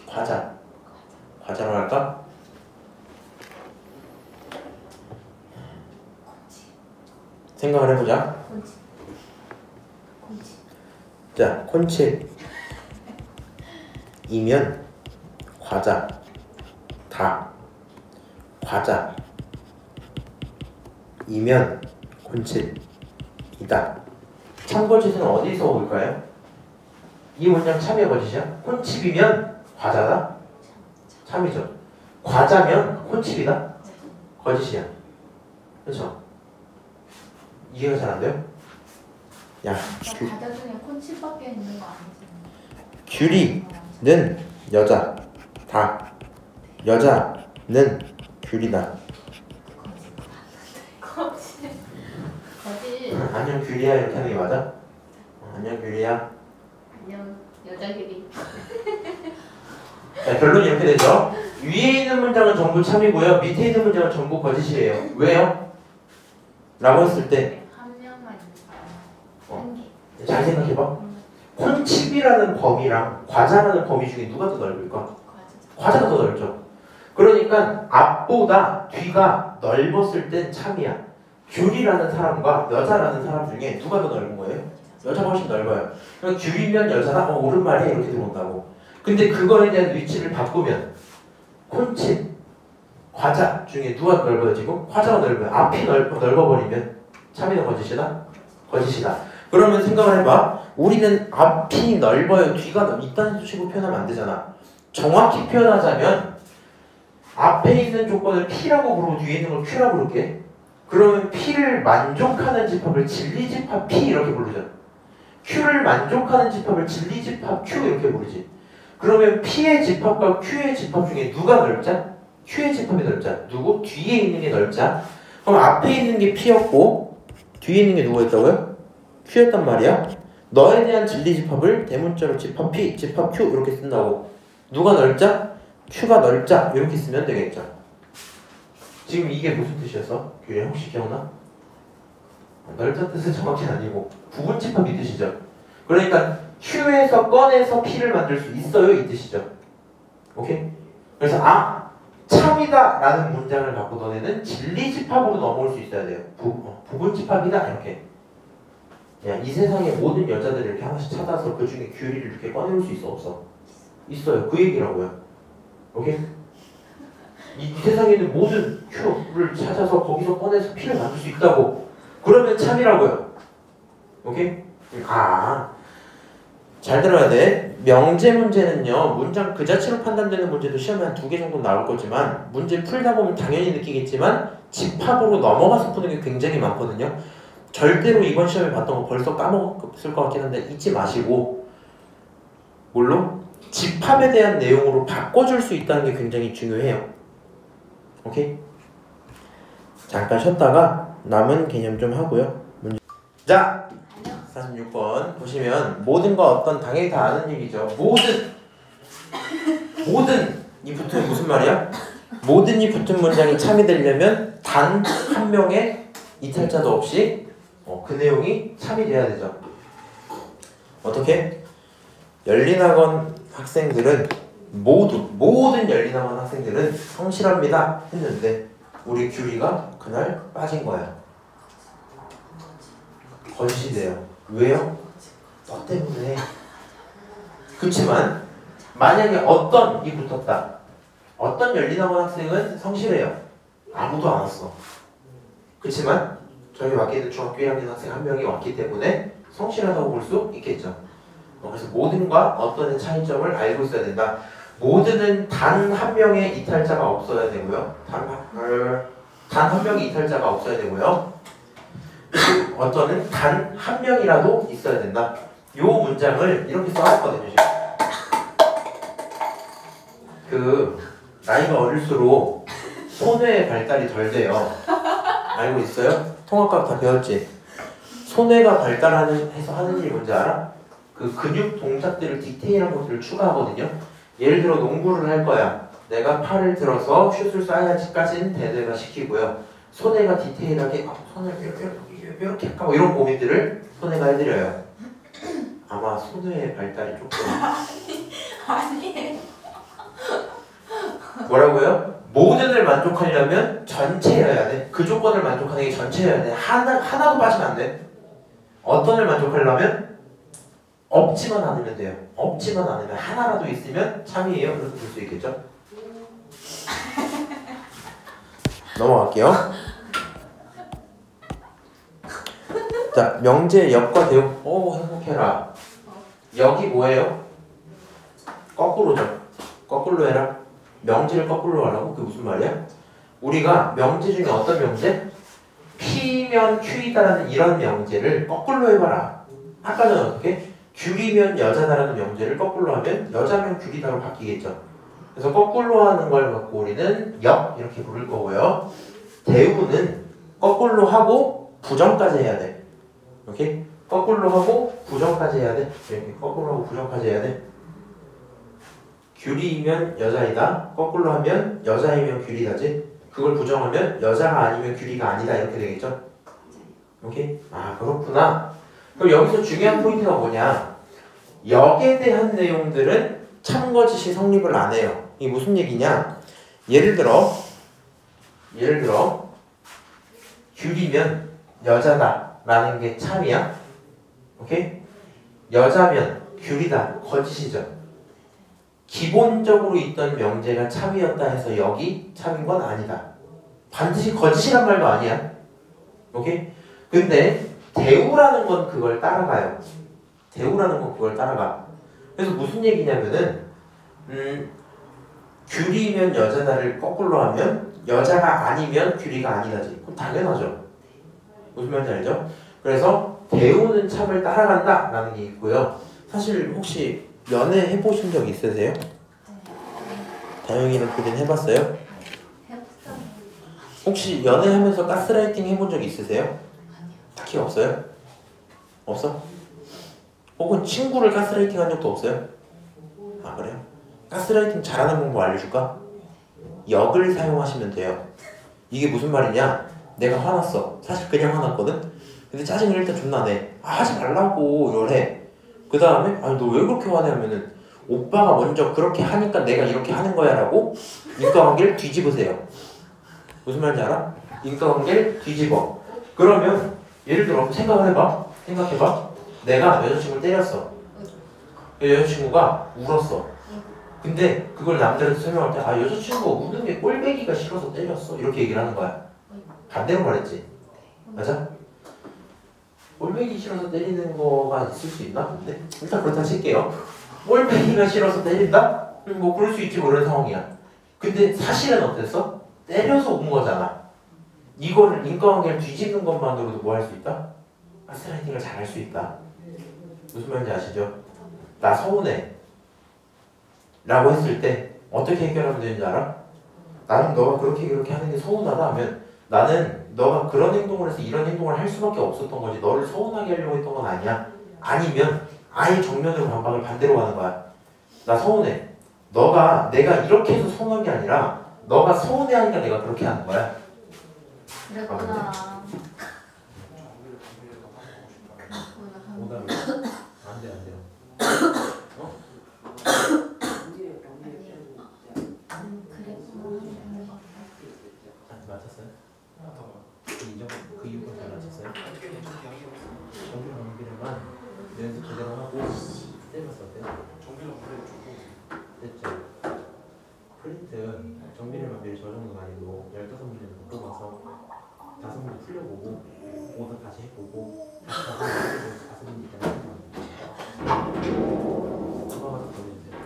과자로 할까? 생각을 해보자. 콘치. 자, 콘칩이면 과자, 다, 과자, 이면 콘칩이다. 참거짓은 어디서 올까요? 이 문장 참이야 거짓이야? 콘칩이면 과자다? 참이죠. 과자면 콘칩이다? 거짓이야. 그렇죠? 이해가 잘 안 돼요? 야, 과자 중에 콘칩밖에 있는 거 아니지? 규리는 여자, 다. 여자는 규리다. 거짓. 거짓. 안녕 규리야 이렇게 하는 게 맞아? 안녕 규리야. 안녕 여자끼리. 자, 결론이 이렇게 되죠. 위에 있는 문장은 전부 참이고요. 밑에 있는 문장은 전부 거짓이에요. 왜요? 라고 했을 때 한 명만 있는 어. 한 개. 잘 생각해봐. 콘칩이라는 범위랑 과자라는 범위 중에 누가 더 넓을까? 과자. 과자가 더 넓죠. 그러니까 앞보다 뒤가 넓었을 땐 참이야. 규리라는 사람과 여자라는 사람 중에 누가 더 넓은 거예요? 여자가 훨씬 넓어요. 그러니까 규리면 여자다? 옳은 말이야 이렇게 들어온다고. 근데 그거에 대한 위치를 바꾸면 콘칩, 과자 중에 누가 넓어지고 과자가 넓어요. 앞이 넓어버리면 참이다 거짓이다? 거짓이다. 그러면 생각을 해봐. 우리는 앞이 넓어요. 뒤가 이딴 수식으로 표현하면 안 되잖아. 정확히 표현하자면 앞에 있는 조건을 P라고 부르고 뒤에 있는 걸 Q라고 부를게. 그러면 P를 만족하는 집합을 진리집합 P 이렇게 부르죠. Q를 만족하는 집합을 진리집합 Q 이렇게 부르지. 그러면 P의 집합과 Q의 집합 중에 누가 넓자? Q의 집합이 넓자. 누구? 뒤에 있는 게 넓자. 그럼 앞에 있는 게 P였고 뒤에 있는 게 누구였다고요? Q였단 말이야. 너에 대한 진리집합을 대문자로 집합 P, 집합 Q 이렇게 쓴다고. 누가 넓자? Q가 넓자 이렇게 쓰면 되겠죠. 지금 이게 무슨 뜻이었어? 규리 혹시 기억나? 넓자 뜻은 정확히 아니고 부분 집합이 뜻이죠. 그러니까 Q에서 꺼내서 P를 만들 수 있어요 이 뜻이죠. 오케이? 그래서 참이다 라는 문장을 갖고 너네는 진리집합으로 넘어올 수 있어야 돼요. 부분 집합이다 이렇게. 야, 이 세상의 모든 여자들을 이렇게 하나씩 찾아서 그 중에 규리를 이렇게 꺼내올 수 있어 없어? 있어요. 그 얘기라고요. 오케이? 이 세상에 있는 모든 Q를 찾아서 거기서 꺼내서 P를 만들 수 있다고. 그러면 참이라고요. 오케이? 잘 들어야 돼. 명제 문제는요. 문장 그 자체로 판단되는 문제도 시험에 한 2개 정도 나올 거지만 문제 풀다 보면 당연히 느끼겠지만 집합으로 넘어가서 푸는 게 굉장히 많거든요. 절대로 이번 시험에 봤던 거 벌써 까먹었을 것 같긴 한데 잊지 마시고 물론 집합에 대한 내용으로 바꿔줄 수 있다는 게 굉장히 중요해요. 오케이? 잠깐 쉬었다가 남은 개념 좀 하고요. 자! 46번 보시면 모든과 어떤 당연히 다 아는 얘기죠. 모든이 붙으면 무슨 말이야? 모든이 붙은 문장이 참이 되려면 단 한 명의 이탈자도 없이 그 내용이 참이 돼야 되죠. 어떻게? 열린학원 학생들은 모든 열린학원 학생들은 성실합니다 했는데 우리 규리가 그날 빠진 거야. 거짓이 돼요. 왜요? 너 때문에. 그렇지만 만약에 어떤이 붙었다. 어떤 열린학원 학생은 성실해요. 아무도 안 왔어. 그렇지만 저희 맡게 있는 중학교 1학년 학생 한 명이 왔기 때문에 성실하다고 볼 수 있겠죠. 그래서 모든과 어떤의 차이점을 알고 있어야 된다. 모든은 단 한 명의 이탈자가 없어야 되고요. 단 한 명의 이탈자가 없어야 되고요. 어떤은 단 한 명이라도 있어야 된다. 요 문장을 이렇게 써왔거든요. 나이가 어릴수록 손의 발달이 덜 돼요. 알고 있어요? 통합과학 다 배웠지? 손해가 발달해서 하는 일이 뭔지 알아? 그 근육 동작들을 디테일한 것들을 추가하거든요. 예를 들어 농구를 할 거야. 내가 팔을 들어서 슛을 쏴야지까지는 대뇌가 시키고요. 손해가 디테일하게 손을 이렇게 할까 뭐 이런 고민들을 손해가 해드려요. 아마 손해의 발달이 조금 아니. 뭐라고요? 모든을 만족하려면 전체여야 돼. 그 조건을 만족하는 게 전체여야 돼. 하나도 빠지면 안 돼. 어떤을 만족하려면 없지만 않으면 돼요. 없지만 않으면 하나라도 있으면 참이에요. 그렇게 볼 수 있겠죠? 넘어갈게요. 자, 명제 역과 대역. 오, 행복해라. 역이 뭐예요? 거꾸로죠. 거꾸로 해라. 명제를 거꾸로 하라고? 그게 무슨 말이야? 우리가 명제 중에 어떤 명제? P면 Q이다라는 이런 명제를 거꾸로 해봐라. 아까는 어떻게? 귤이면 여자다라는 명제를 거꾸로 하면 여자면 귤이다로 바뀌겠죠. 그래서 거꾸로 하는 걸 갖고 우리는 역 이렇게 부를 거고요. 대우는 거꾸로 하고 부정까지 해야 돼. 오케이? 거꾸로 하고 부정까지 해야 돼. 이렇게 거꾸로 하고 부정까지 해야 돼. 귤이면 여자이다. 거꾸로 하면 여자이면 귤이다지. 그걸 부정하면 여자가 아니면 귤이가 아니다 이렇게 되겠죠. 오케이? 아 그렇구나. 그럼 여기서 중요한 포인트가 뭐냐? 역에 대한 내용들은 참거짓이 성립을 안 해요. 이게 무슨 얘기냐? 예를 들어 귤이면 여자다라는 게 참이야. 오케이? 여자면 귤이다. 거짓이죠. 기본적으로 있던 명제가 참이었다 해서 여기 참인 건 아니다. 반드시 거짓이란 말도 아니야. 오케이? 근데 대우라는 건 그걸 따라가요. 대우라는 건 그걸 따라가. 그래서 무슨 얘기냐면은 귤이면 여자다를 거꾸로 하면 여자가 아니면 귤이가 아니다지. 그럼 당연하죠. 무슨 말인지 알죠? 그래서 대우는 참을 따라간다 라는 게 있고요. 사실 혹시 연애 해보신 적 있으세요? 다영이랑 그린 해봤어요? 해봤어. 혹시 연애하면서 가스라이팅 해본 적 있으세요? 딱히 없어요? 없어? 혹은 친구를 가스라이팅 한 적도 없어요? 아 그래요? 가스라이팅 잘하는 방법 알려줄까? 역을 사용하시면 돼요. 이게 무슨 말이냐? 내가 화났어. 사실 그냥 화났거든? 근데 짜증을 일단 존나 내. 아, 하지 말라고 이러래. 그 다음에 아니 너 왜 그렇게 화내 하면은 오빠가 먼저 그렇게 하니까 내가 이렇게 하는 거야 라고 인과관계를 뒤집으세요. 무슨 말인지 알아? 인과관계를 뒤집어. 그러면 예를 들어 생각을 해봐. 생각해봐. 내가 여자친구를 때렸어. 여자친구가 울었어. 근데 그걸 남들한테 설명할 때 아 여자친구가 우는 게 꼴배기가 싫어서 때렸어 이렇게 얘기를 하는 거야. 반대로 말했지. 맞아? 꼴배기 싫어서 때리는 거가 있을 수 있나? 근데 일단 그렇다 칠게요. 꼴배기가 싫어서 때린다? 뭐 그럴 수 있지 모르는 상황이야. 근데 사실은 어땠어? 때려서 온 거잖아. 이거를 인과관계를 뒤집는 것만으로도 뭐 할 수 있다? 가스라이팅을 잘 할 수 있다. 무슨 말인지 아시죠? 나 서운해 라고 했을 때 어떻게 해결하면 되는지 알아? 나는 너가 그렇게 하는 게 서운하다 하면 나는 너가 그런 행동을 해서 이런 행동을 할 수밖에 없었던 거지 너를 서운하게 하려고 했던 건 아니야. 아니면 아예 정면으로 반박을 반대로 하는 거야. 나 서운해. 내가 이렇게 해서 서운한 게 아니라 너가 서운해하니까 내가 그렇게 하는 거야. 그랬구나. 오답이 안 돼요. 어? 맞췄어요? 인정? 그 이유가 잘 맞췄어요? 정규 정비를만 연습 제대로 하고 쌤었어 어때요? 정비는 원래 조금 됐죠? 프린트 정비를만 미리 저 정도가 아니고 15문제를 묶어봐서 5문제 풀려보고 오답 다시 해보고 다시 5문제 있잖아요. 한번만 더 보내주세요.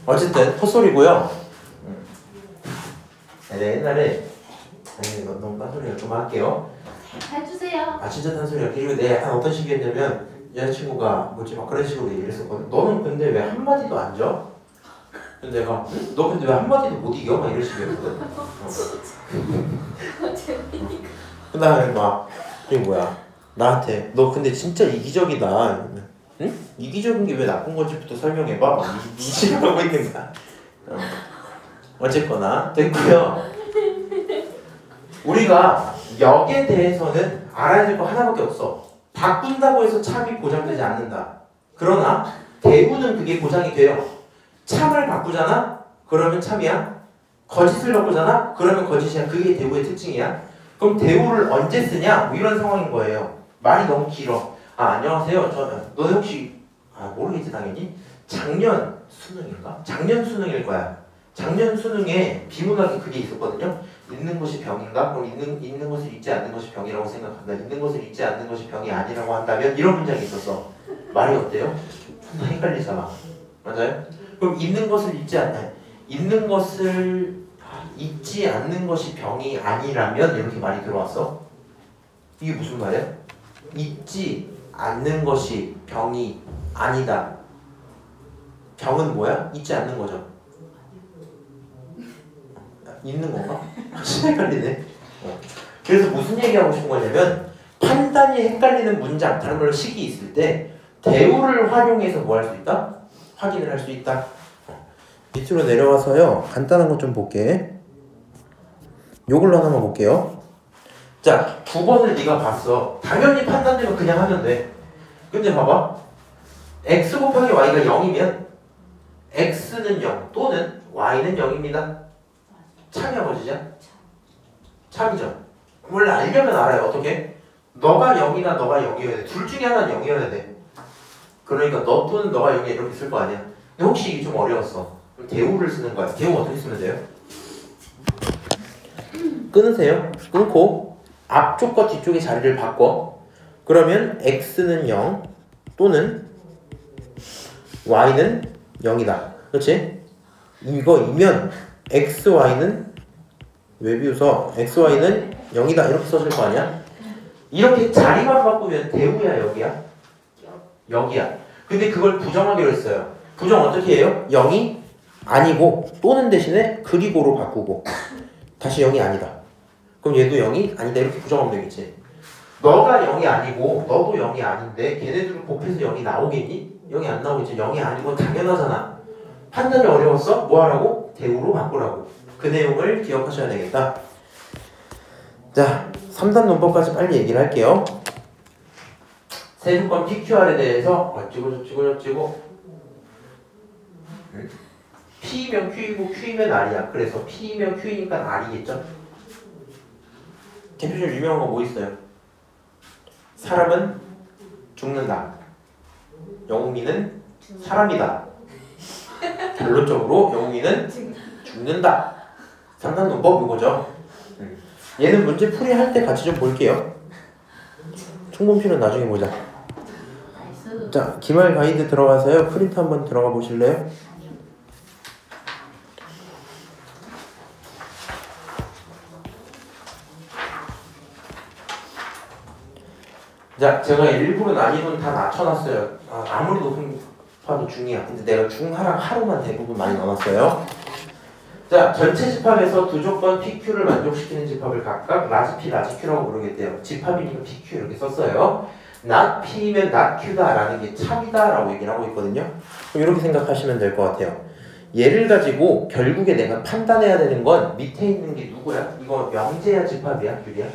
어쨌든 헛소리고요. 네, 옛날에 너무 딴소리를 좀 할게요. 해주세요. 아 진짜 딴소리야. 그리고 내가 약간 어떤 식이었냐면 여자친구가 뭐지 막 그런 식으로 얘기를 했었거든. 너는 근데 왜 한마디도 안 져? 근데 내가 너 근데 왜 한마디도 못 이겨? 막 이런 식이었거든. 재밌니까. 그 다음에 막 이게 뭐야 나한테 너 근데 진짜 이기적이다 이러면 응? 이기적인 게 왜 나쁜 건지부터 설명해봐 막 이 식으로 하고 있는 거야. 어쨌거나 됐고요. 우리가 역에 대해서는 알아야 될 거 하나밖에 없어. 바꾼다고 해서 참이 보장되지 않는다. 그러나 대우는 그게 보장이 돼요. 참을 바꾸잖아? 그러면 참이야. 거짓을 바꾸잖아? 그러면 거짓이야. 그게 대우의 특징이야. 그럼 대우를 언제 쓰냐? 뭐 이런 상황인 거예요. 말이 너무 길어. 안녕하세요. 너네 혹시 모르겠지 당연히. 작년 수능인가? 작년 수능일 거야. 작년 수능에 비문학에 그게 있었거든요. 있는 것이 병인가? 그럼 있는 것을 잊지 않는 것이 병이라고 생각한다. 있는 것을 잊지 않는 것이 병이 아니라고 한다면 이런 문장이 있었어. 말이 어때요? 존나 헷갈리잖아. 맞아요? 그럼 있는 것을 잊지 않는 것이 병이 아니라면 이렇게 말이 들어왔어. 이게 무슨 말이야? 잊지 않는 것이 병이 아니다. 병은 뭐야? 잊지 않는 거죠. 있는 건가? 헷갈리네. 그래서 무슨 얘기하고 싶은 거냐면 판단이 헷갈리는 문장, 다른 말로 식이 있을 때 대우를 활용해서 뭐 할 수 있다? 확인을 할 수 있다. 밑으로 내려와서요. 간단한 거 좀 볼게. 요걸로 하나만 볼게요. 자, 9번을 네가 봤어. 당연히 판단되면 그냥 하면 돼. 근데 봐봐. x 곱하기 y가 0이면 x는 0 또는 y는 0입니다. 참이야 거지죠? 참이죠. 원래 알려면 알아요. 어떻게? 너가 0이나 너가 0이어야 돼. 둘 중에 하나는 0이어야 돼. 그러니까 너 또는 너가 0이 이렇게 쓸 거 아니야. 근데 혹시 이게 좀 어려웠어. 그럼 대우를 쓰는 거야. 대우 어떻게 쓰면 돼요? 끊으세요. 끊고 앞쪽과 뒤쪽의 자리를 바꿔. 그러면 x는 0 또는 y는 0이다. 그렇지? 이거이면 xy는 왜 비웃어? xy는 0이다 이렇게 써줄 거 아니야? 이렇게 자리만 바꾸면 대우야 여기야? 여기야. 근데 그걸 부정하기로 했어요. 부정 어떻게 해요? 0이 아니고 또는 대신에 그리고로 바꾸고 다시 0이 아니다. 그럼 얘도 0이 아니다 이렇게 부정하면 되겠지. 너가 0이 아니고 너도 0이 아닌데 걔네들을 곱해서 0이 나오겠니? 0이 안 나오겠지. 0이 아니고 당연하잖아. 판단이 어려웠어? 뭐 하라고? 대우로 바꾸라고. 그 내용을 기억하셔야 되겠다. 자, 3단 논법까지 빨리 얘기를 할게요. 세조건 PQR에 대해서 어찌고 P면 Q이고 Q이면 R이야. 그래서 P면 Q이니까 R이겠죠? 대표적으로 유명한 거 뭐 있어요? 사람은 죽는다. 영웅이는 사람이다. 결론적으로 영웅이는 죽는다. 3단 논법 이거죠. 얘는 문제 풀이할 때 같이 좀 볼게요. 총범실은 나중에 보자. 나이스. 자, 기말 가이드 들어가서요. 프린트 한번 들어가 보실래요? 자, 제가 일부러 난이도는 다 낮춰놨어요. 아무리 높은 파도 중이야. 근데 내가 중하랑 하루만 대부분 많이 넣어놨어요. 자, 전체 집합에서 두 조건 PQ를 만족시키는 집합을 각각 라지 P, 라지 Q라고 부르겠대요. 집합이니까 PQ 이렇게 썼어요. not P면 not Q다 라는 게 참이다 라고 얘기를 하고 있거든요. 그럼 이렇게 생각하시면 될 것 같아요. 얘를 가지고 결국에 내가 판단해야 되는 건 밑에 있는 게 누구야? 이거 명제야 집합이야? 유리야?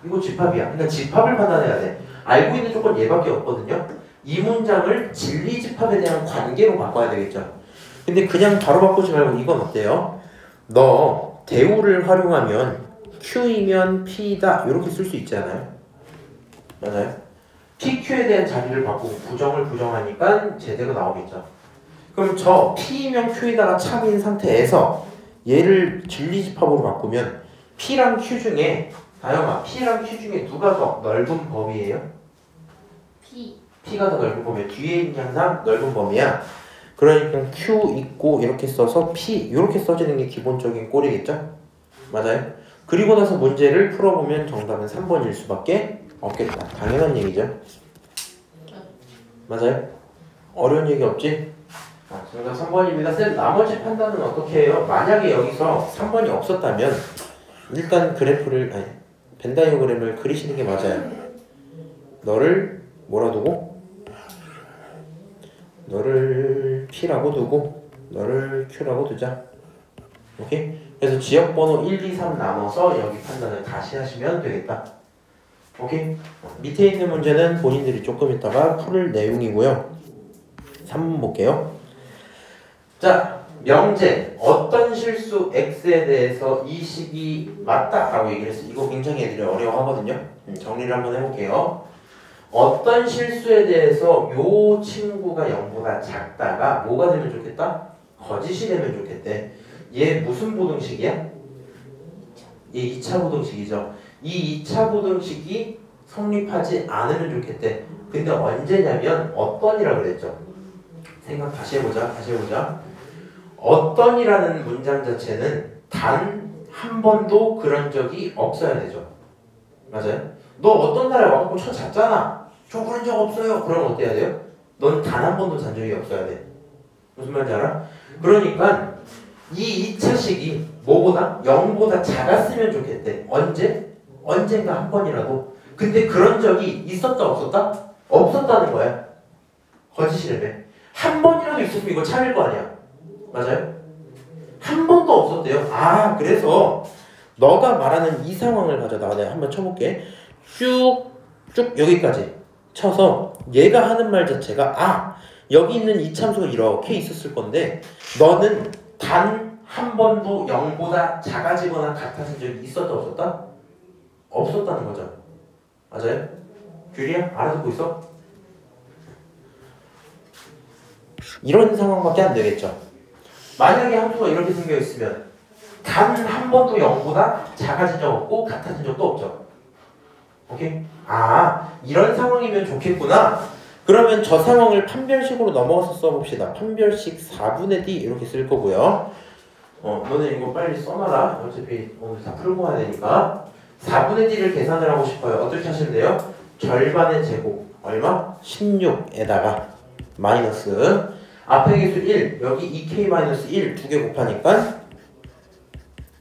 이거 집합이야. 그러니까 집합을 판단해야 돼. 알고 있는 조건 얘밖에 없거든요. 이 문장을 진리 집합에 대한 관계로 바꿔야 되겠죠. 근데 그냥 바로 바꾸지 말고 이건 어때요? 너 대우를 활용하면 Q이면 P다 이렇게 쓸 수 있잖아요. 맞아요? PQ에 대한 자리를 바꾸고 부정을 부정하니까 제대로 나오겠죠. 그럼 저 P이면 Q에다가 참인 상태에서 얘를 진리 집합으로 바꾸면 P랑 Q 중에 다영아, P랑 Q 중에 누가 더 넓은 범위예요? P. P가 더 넓은 범위야. 뒤에 있는 항상 넓은 범위야. 그러니까 Q 있고 이렇게 써서 P 이렇게 써지는 게 기본적인 꼴이겠죠? 맞아요? 그리고 나서 문제를 풀어보면 정답은 3번일 수밖에 없겠다. 당연한 얘기죠? 맞아요? 어려운 얘기 없지? 정답 3번입니다. 쌤, 나머지 판단은 어떻게 해요? 만약에 여기서 3번이 없었다면 일단 그래프를 벤 다이어그램을 그리시는 게 맞아요. 너를 뭐라 두고? 너를 P라고 두고 너를 Q라고 두자. 오케이? 그래서 지역번호 1, 2, 3 나눠서 여기 판단을 다시 하시면 되겠다. 오케이? 밑에 있는 문제는 본인들이 조금 있다가 풀을 내용이고요. 3번 볼게요. 자, 명제 어떤 실수 x에 대해서 이 식이 맞다라고 얘기를 했어. 이거 굉장히 애들이 어려워하거든요. 정리를 한번 해볼게요. 어떤 실수에 대해서 요 친구가 0보다 작다가 뭐가 되면 좋겠다? 거짓이 되면 좋겠대. 얘 무슨 부등식이야? 얘 2차 부등식이죠. 이 2차 부등식이 성립하지 않으면 좋겠대. 근데 언제냐면 어떤이라고 그랬죠. 생각 다시 해보자. 어떤이라는 문장 자체는 단 한 번도 그런 적이 없어야 되죠. 맞아요? 너 어떤 날에 와갖고 쳐 잤잖아. 저 그런 적 없어요. 그럼 어때야 돼요? 넌 단 한 번도 잔 적이 없어야 돼. 무슨 말인지 알아? 그러니까 이 2차식이 뭐보다? 0보다 작았으면 좋겠대. 언제? 언젠가 한 번이라도. 근데 그런 적이 있었다 없었다? 없었다는 거야. 거짓이래며. 한 번이라도 있었으면 이거 참일 거 아니야. 맞아요? 한 번도 없었대요. 아, 그래서 너가 말하는 이 상황을 가져다가 내가 한번 쳐볼게. 쭉 여기까지 쳐서 얘가 하는 말 자체가 여기 있는 이 참수가 이렇게 있었을 건데 너는 단 한 번도 0보다 작아지거나 같아진 적이 있었다 없었다? 없었다는 거죠. 맞아요? 규리야? 알아듣고 있어? 이런 상황밖에 안 되겠죠. 만약에 함수가 이렇게 생겨 있으면 단 한 번도 0보다 작아진 적 없고 같아진 적도 없죠. 오케이? 이런 상황이면 좋겠구나. 그러면 저 상황을 판별식으로 넘어가서 써봅시다. 판별식 4분의 D 이렇게 쓸 거고요. 너네 이거 빨리 써놔라. 어차피 오늘 다 풀고 가야 되니까. 4분의 D를 계산을 하고 싶어요. 어떻게 하시면 돼요? 절반의 제곱 얼마? 16에다가 마이너스 앞에 개수 1 여기 2k-1 두 개 곱하니까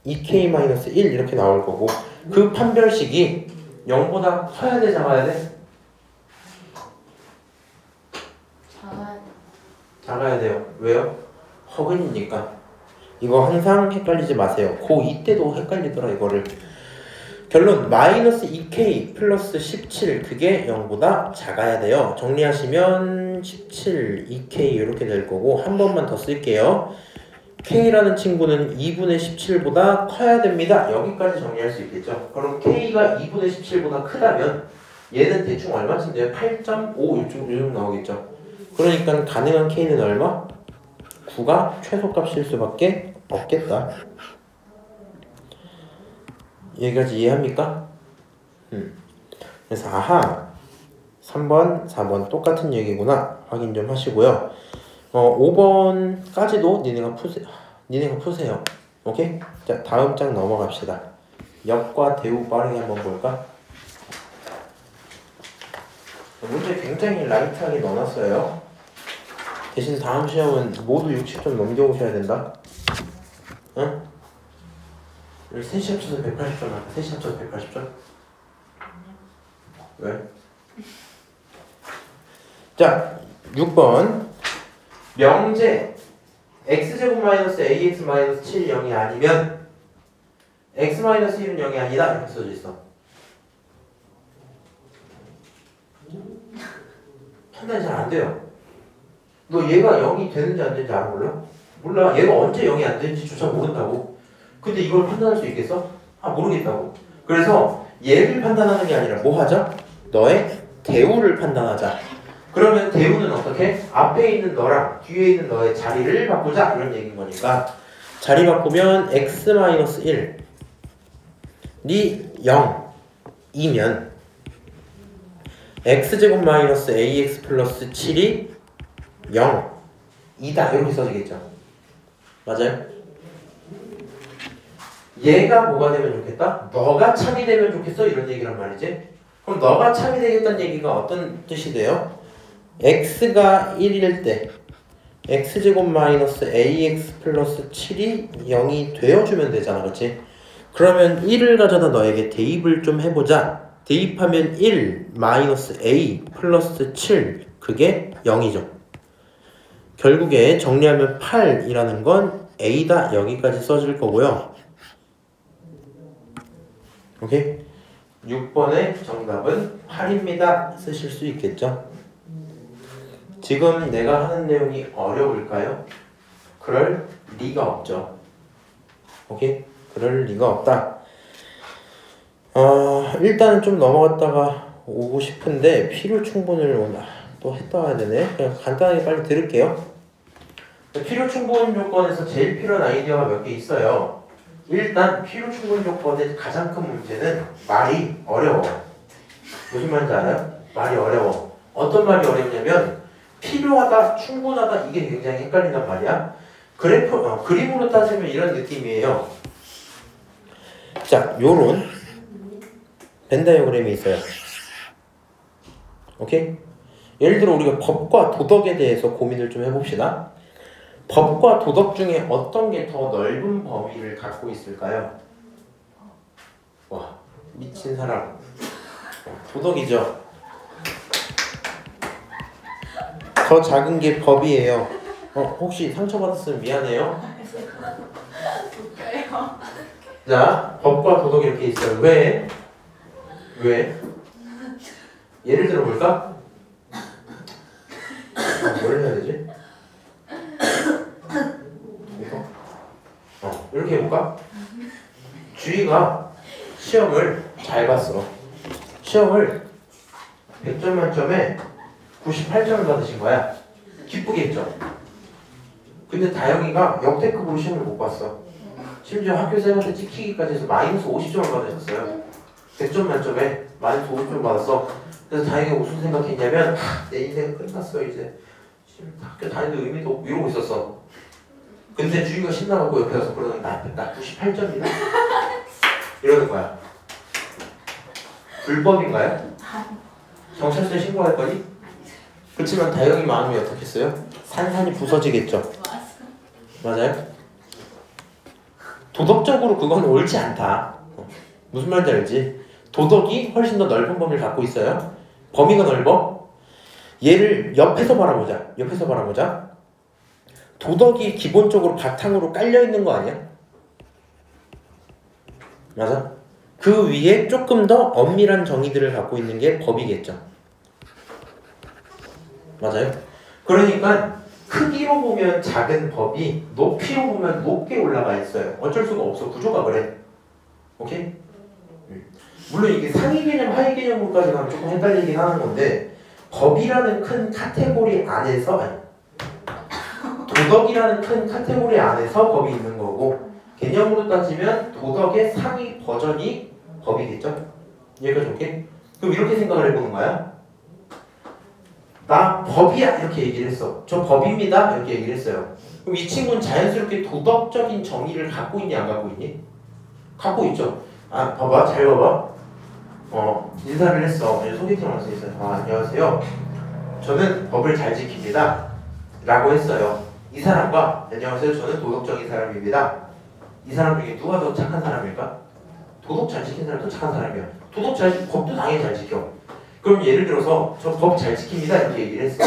2k-1 이렇게 나올 거고 그 판별식이 0보다 커야 돼 작아야 돼? 작아야 돼요. 왜요? 허근이니까. 이거 항상 헷갈리지 마세요. 고2 때도 헷갈리더라 이거를. 결론 마이너스 2k 플러스 17 그게 0보다 작아야 돼요. 정리하시면 17, 2k 이렇게 될 거고 한 번만 더 쓸게요. k라는 친구는 2분의 17보다 커야 됩니다. 여기까지 정리할 수 있겠죠. 그럼 k가 2분의 17보다 크다면 얘는 대충 얼마쯤 돼요? 8.5 이쯤 나오겠죠. 그러니까 가능한 k는 얼마? 9가 최소값일 수밖에 없겠다. 여기까지 이해합니까? 그래서 3번, 4번 똑같은 얘기구나 확인 좀 하시고요. 5번까지도 니네가 푸세요. 오케이? 자, 다음 장 넘어갑시다. 역과 대우 빠르게 한번 볼까? 문제 굉장히 라이트하게 넣어놨어요. 대신 다음 시험은 모두 60점 넘겨오셔야 된다. 응? 3시 합쳐서 180점 할까? 3시 합쳐서 180점? 왜? 자, 6번 명제 x제곱 마이너스 ax 마이너스 7이 0이 아니면 x 마이너스 1은 0이 아니다 이렇게 써져 있어. 판단이 잘 안 돼요. 너 얘가 0이 되는지 안 되는지 알아 몰라? 몰라. 얘가 언제 0이 안 되는지조차 모른다고. 근데 이걸 판단할 수 있겠어? 모르겠다고. 그래서 얘를 판단하는 게 아니라 뭐 하자? 너의 대우를 판단하자. 그러면 대우는 어떻게? 앞에 있는 너랑 뒤에 있는 너의 자리를 바꾸자 이런 얘기인 거니까 자리 바꾸면 x-1이 0이면 x제곱 마이너스 ax 플러스 7이 0이다 이렇게 써지겠죠. 맞아요? 얘가 뭐가 되면 좋겠다? 너가 참이 되면 좋겠어? 이런 얘기란 말이지. 그럼 너가 참이 되겠다는 얘기가 어떤 뜻이 돼요? x가 1일 때 x제곱 마이너스 ax 플러스 7이 0이 되어주면 되잖아. 그렇지? 그러면 1을 가져다 너에게 대입을 좀 해보자. 대입하면 1 마이너스 a 플러스 7 그게 0이죠. 결국에 정리하면 8이라는 건 a다 여기까지 써질 거고요. 오케이? 6번의 정답은 8입니다. 쓰실 수 있겠죠? 지금 내가 하는 내용이 어려울까요? 그럴 리가 없죠. 오케이? 그럴 리가 없다. 일단은 좀 넘어갔다가 오고 싶은데 필요 충분을 오늘 또 했다 와야 되네. 그냥 간단하게 빨리 들을게요. 필요 충분 조건에서 제일 필요한 아이디어가 몇 개 있어요. 일단 필요 충분 조건의 가장 큰 문제는 말이 어려워. 무슨 말인지 알아요? 말이 어려워. 어떤 말이 어렵냐면 필요하다, 충분하다 이게 굉장히 헷갈린단 말이야. 그림으로 따지면 이런 느낌이에요. 자, 요런 벤 다이어그램이 있어요. 오케이? 예를 들어 우리가 법과 도덕에 대해서 고민을 좀 해봅시다. 법과 도덕 중에 어떤 게 더 넓은 범위를 갖고 있을까요? 와, 미친 사람. 도덕이죠. 더 작은 게 법이에요. 혹시 상처받았으면 미안해요. 웃겨요. 자, 법과 도덕 이렇게 있어요. 왜? 예를 들어 볼까? 뭘 해야 되지? 이렇게 해볼까? 주희가 시험을 잘 봤어. 시험을 100점 만점에 98점을 받으신 거야. 기쁘겠죠? 근데 다영이가 역대급으로 시험을 못 봤어. 심지어 학교 쌤한테 찍히기까지 해서 마이너스 50점을 받으셨어요. 100점 만점에 마이너스 50점 받았어. 그래서 다영이가 무슨 생각했냐면 내 인생 끝났어 이제. 학교 다니는 의미도 없고 이러고 있었어. 근데 주희가 신나갖고 옆에 가서 그러는 나 98점이다? 이러는 거야. 불법인가요? 경찰서에 신고할 거니? 그렇지만 다영이 마음이 어떻겠어요? 산산이 부서지겠죠. 맞아요? 도덕적으로 그건 옳지 않다. 무슨 말인지 알지? 도덕이 훨씬 더 넓은 범위를 갖고 있어요. 범위가 넓어? 얘를 옆에서 바라보자. 도덕이 기본적으로 바탕으로 깔려있는 거 아니야? 맞아? 그 위에 조금 더 엄밀한 정의들을 갖고 있는 게 법이겠죠. 맞아요? 그러니까 크기로 보면 작은 법이 높이로 보면 높게 올라가 있어요. 어쩔 수가 없어. 구조가 그래. 오케이? 물론 이게 상위 개념, 하위 개념으로까지 가면 조금 헷갈리긴 하는 건데 법이라는 큰 카테고리 안에서 도덕이라는 큰 카테고리 안에서 법이 있는 거고 개념으로 따지면 도덕의 상위 버전이 법이겠죠? 이해가 좋게? 그럼 이렇게 생각을 해보는 거야. 나 법이야 이렇게 얘기를 했어. 저 법입니다 이렇게 얘기를 했어요. 그럼 이 친구는 자연스럽게 도덕적인 정의를 갖고 있니 안 갖고 있니? 갖고 있죠. 아 봐봐 잘 봐봐. 인사를 했어. 소개팅 와서 있어요. 안녕하세요. 저는 법을 잘 지킵니다 라고 했어요. 이 사람과 안녕하세요. 저는 도덕적인 사람입니다. 이 사람 중에 누가 더 착한 사람일까? 도덕 잘 지킨 사람이 더 착한 사람이야. 법도 당연히 잘 지켜. 그럼 예를 들어서 저 법 잘 지킵니다 이렇게 얘기를 했어.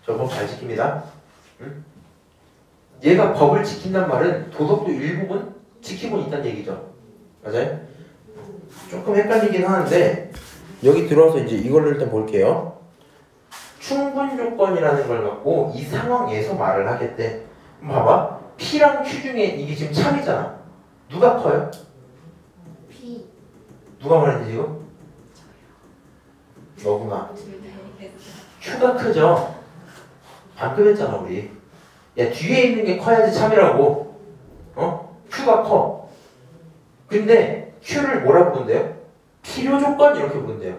저 법 잘 지킵니다. 응? 얘가 법을 지킨단 말은 도덕도 일부분 지키고 있다는 얘기죠. 맞아요? 조금 헷갈리긴 하는데 여기 들어와서 이제 이걸로 일단 볼게요. 충분 조건이라는 걸 갖고 이 상황에서 말을 하겠대. 봐봐. P랑 Q 중에 이게 지금 참이잖아. 누가 커요? P. 누가 말했지 지금? 너구나. Q가 크죠? 방금 했잖아 우리. 야 뒤에 있는 게 커야지 참이라고. Q가 커. 근데 Q를 뭐라 부른대요? 필요 조건 이렇게 부른대요.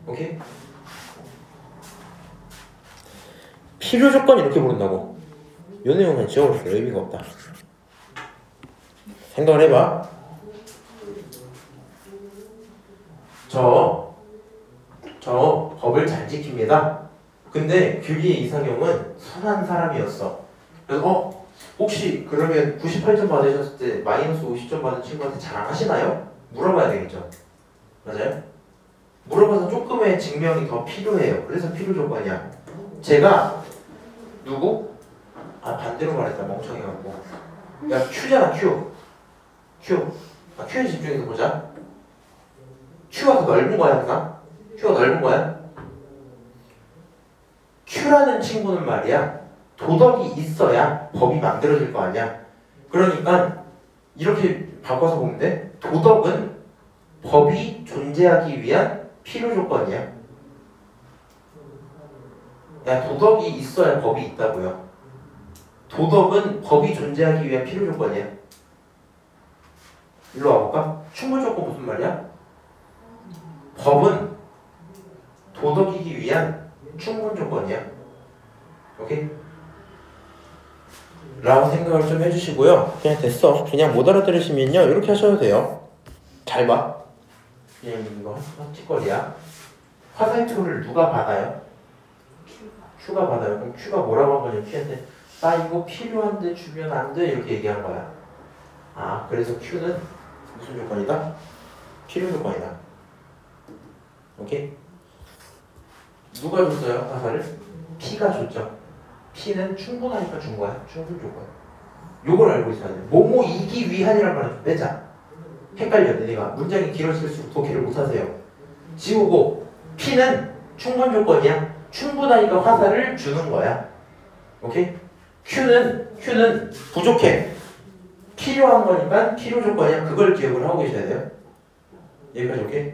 오케이? 필요 조건 이렇게 부른다고. 요 내용은 지워버렸어. 의미가 없다. 생각을 해봐. 저 법을 잘 지킵니다. 근데 규리의 이상형은 선한 사람이었어. 그래서 혹시 그러면 98점 받으셨을 때 마이너스 50점 받은 친구한테 자랑하시나요? 물어봐야 되겠죠. 맞아요? 물어봐서 조금의 증명이 더 필요해요. 그래서 필요 조건이야. 제가 누구? 반대로 말했다. 멍청해갖고. 야 Q잖아 Q. Q에 집중해서 보자. Q가 더 넓은 거야 항상? Q가 넓은 거야? Q라는 친구는 말이야 도덕이 있어야 법이 만들어질 거 아니야. 그러니까 이렇게 바꿔서 보면 돼. 도덕은 법이 존재하기 위한 필요 조건이야. 야, 도덕이 있어야 법이 있다고요. 도덕은 법이 존재하기 위한 필요 조건이야. 일로 와볼까? 충분 조건 무슨 말이야? 법은 도덕이기 위한 충분 조건이야. 오케이? 라고 생각을 좀 해주시고요. 그냥 됐어. 그냥 못 알아들으시면요 이렇게 하셔도 돼요. 잘 봐. 그냥 이거 헛짓거리야. 화살표를 누가 받아요? Q가 받아요. 그럼 Q가 뭐라고 한 거냐? Q한테 나 이거 필요한데 주면 안 돼 이렇게 얘기한 거야. 아, 그래서 Q는 무슨 조건이다? 필요 조건이다. 오케이? 누가 줬어요? 화살을? P가 줬죠. P는 충분하니까 준 거야. 충분 조건. 요걸 알고 있어야 돼. 뭐뭐이기 위한이라는 말은 좀 빼자. 헷갈려. 내가 문장이 길어질수록 독해를 못하세요. 지우고 P는 충분 조건이야. 충분하니까 화살을 주는 거야. 오케이? Q는 부족해. 필요한 거니까 필요 조건이야. 그걸 기억을 하고 계셔야 돼요. 여기까지 오케이?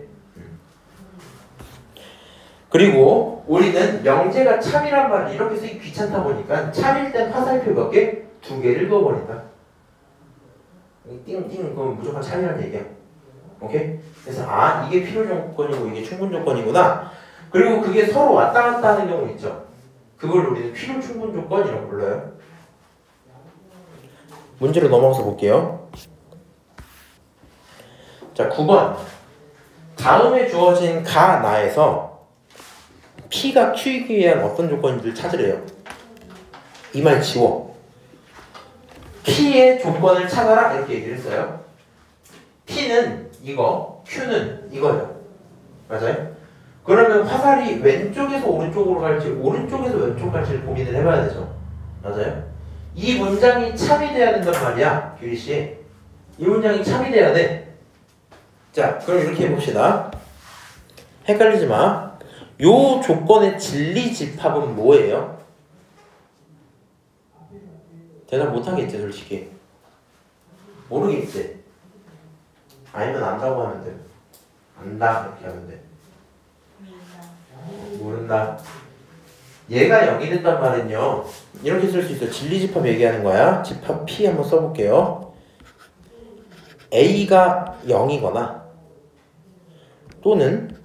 그리고 우리는 명제가 참이란 말을 이렇게 쓰기 귀찮다 보니까 참일 땐 화살표 몇 개? 2개를 그어버린다. 띵띵 그건 무조건 참이란 얘기야. 오케이? 그래서 아 이게 필요 조건이고 이게 충분 조건이구나. 그리고 그게 서로 왔다 갔다 하는 경우 있죠. 그걸 우리는 필요 충분 조건이라고 불러요. 문제로 넘어가서 볼게요. 자 9번 다음에 주어진 가 나에서 P가 Q이기 위한 어떤 조건인지를 찾으래요. 이 말 지워. P의 조건을 찾아라 이렇게 얘기를 했어요. P는 이거, Q는 이거예요. 맞아요? 그러면 화살이 왼쪽에서 오른쪽으로 갈지 오른쪽에서 왼쪽 갈지를 고민을 해봐야 되죠. 맞아요? 이 문장이 참이 돼야 된단 말이야, 규리씨. 이 문장이 참이 돼야 돼. 자, 그럼 이렇게 해봅시다. 헷갈리지 마. 요 조건의 진리집합은 뭐예요? 대답 못하겠지 솔직히. 모르겠지. 아니면 안다고 하면 돼. 안다 이렇게 하면 돼. 모른다. 얘가 0이 된단 말은요 이렇게 쓸 수 있어. 진리집합 얘기하는 거야. 집합 P 한번 써볼게요. A가 0이거나 또는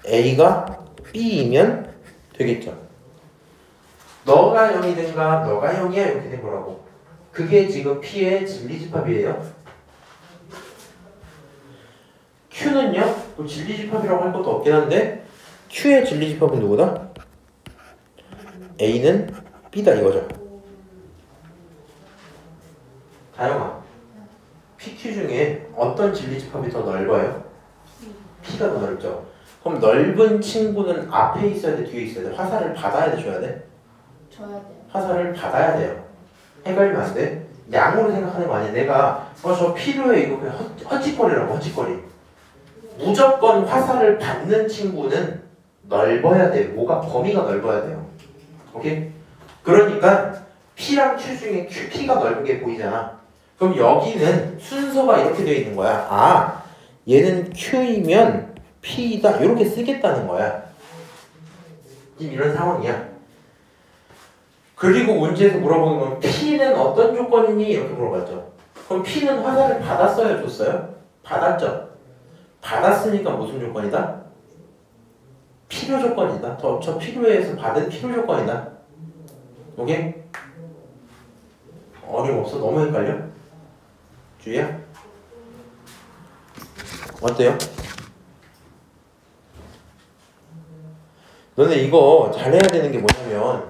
A가 B이면 되겠죠. 너가 0이든가 너가 0이야 이렇게 된 거라고. 그게 지금 P의 진리집합이에요. Q는요 또 진리집합이라고 할 것도 없긴 한데 Q의 진리집합은 누구다? A는 B다 이거죠. 다영아, PQ 중에 어떤 진리집합이 더 넓어요? P가 더 넓죠. 그럼 넓은 친구는 앞에 있어야 돼, 뒤에 있어야 돼? 화살을 받아야 돼, 줘야 돼? 줘야 돼요. 화살을 받아야 돼요. 헷갈리면 안 돼. 양으로 생각하는 거 아니야. 내가 저 필요해 이거 그냥 헛짓거리라고 헛짓거리. 무조건 화살을 받는 친구는 넓어야 돼. 뭐가 범위가 넓어야 돼요. 오케이? 그러니까 P랑 Q 중에 P가 넓은 게 보이잖아. 그럼 여기는 순서가 이렇게 되어 있는 거야. 아, 얘는 Q이면 P다 이렇게 쓰겠다는 거야. 지금 이런 상황이야. 그리고 문제에서 물어보는 건 P는 어떤 조건이니? 이렇게 물어봤죠. 그럼 P는 화살을 받았어요? 줬어요? 받았죠. 받았으니까 무슨 조건이다? 필요 조건이다. 저 필요해서 받은 필요 조건이다. 오케이? 어림없어? 너무 헷갈려? 주희야? 어때요? 너네 이거 잘해야 되는 게 뭐냐면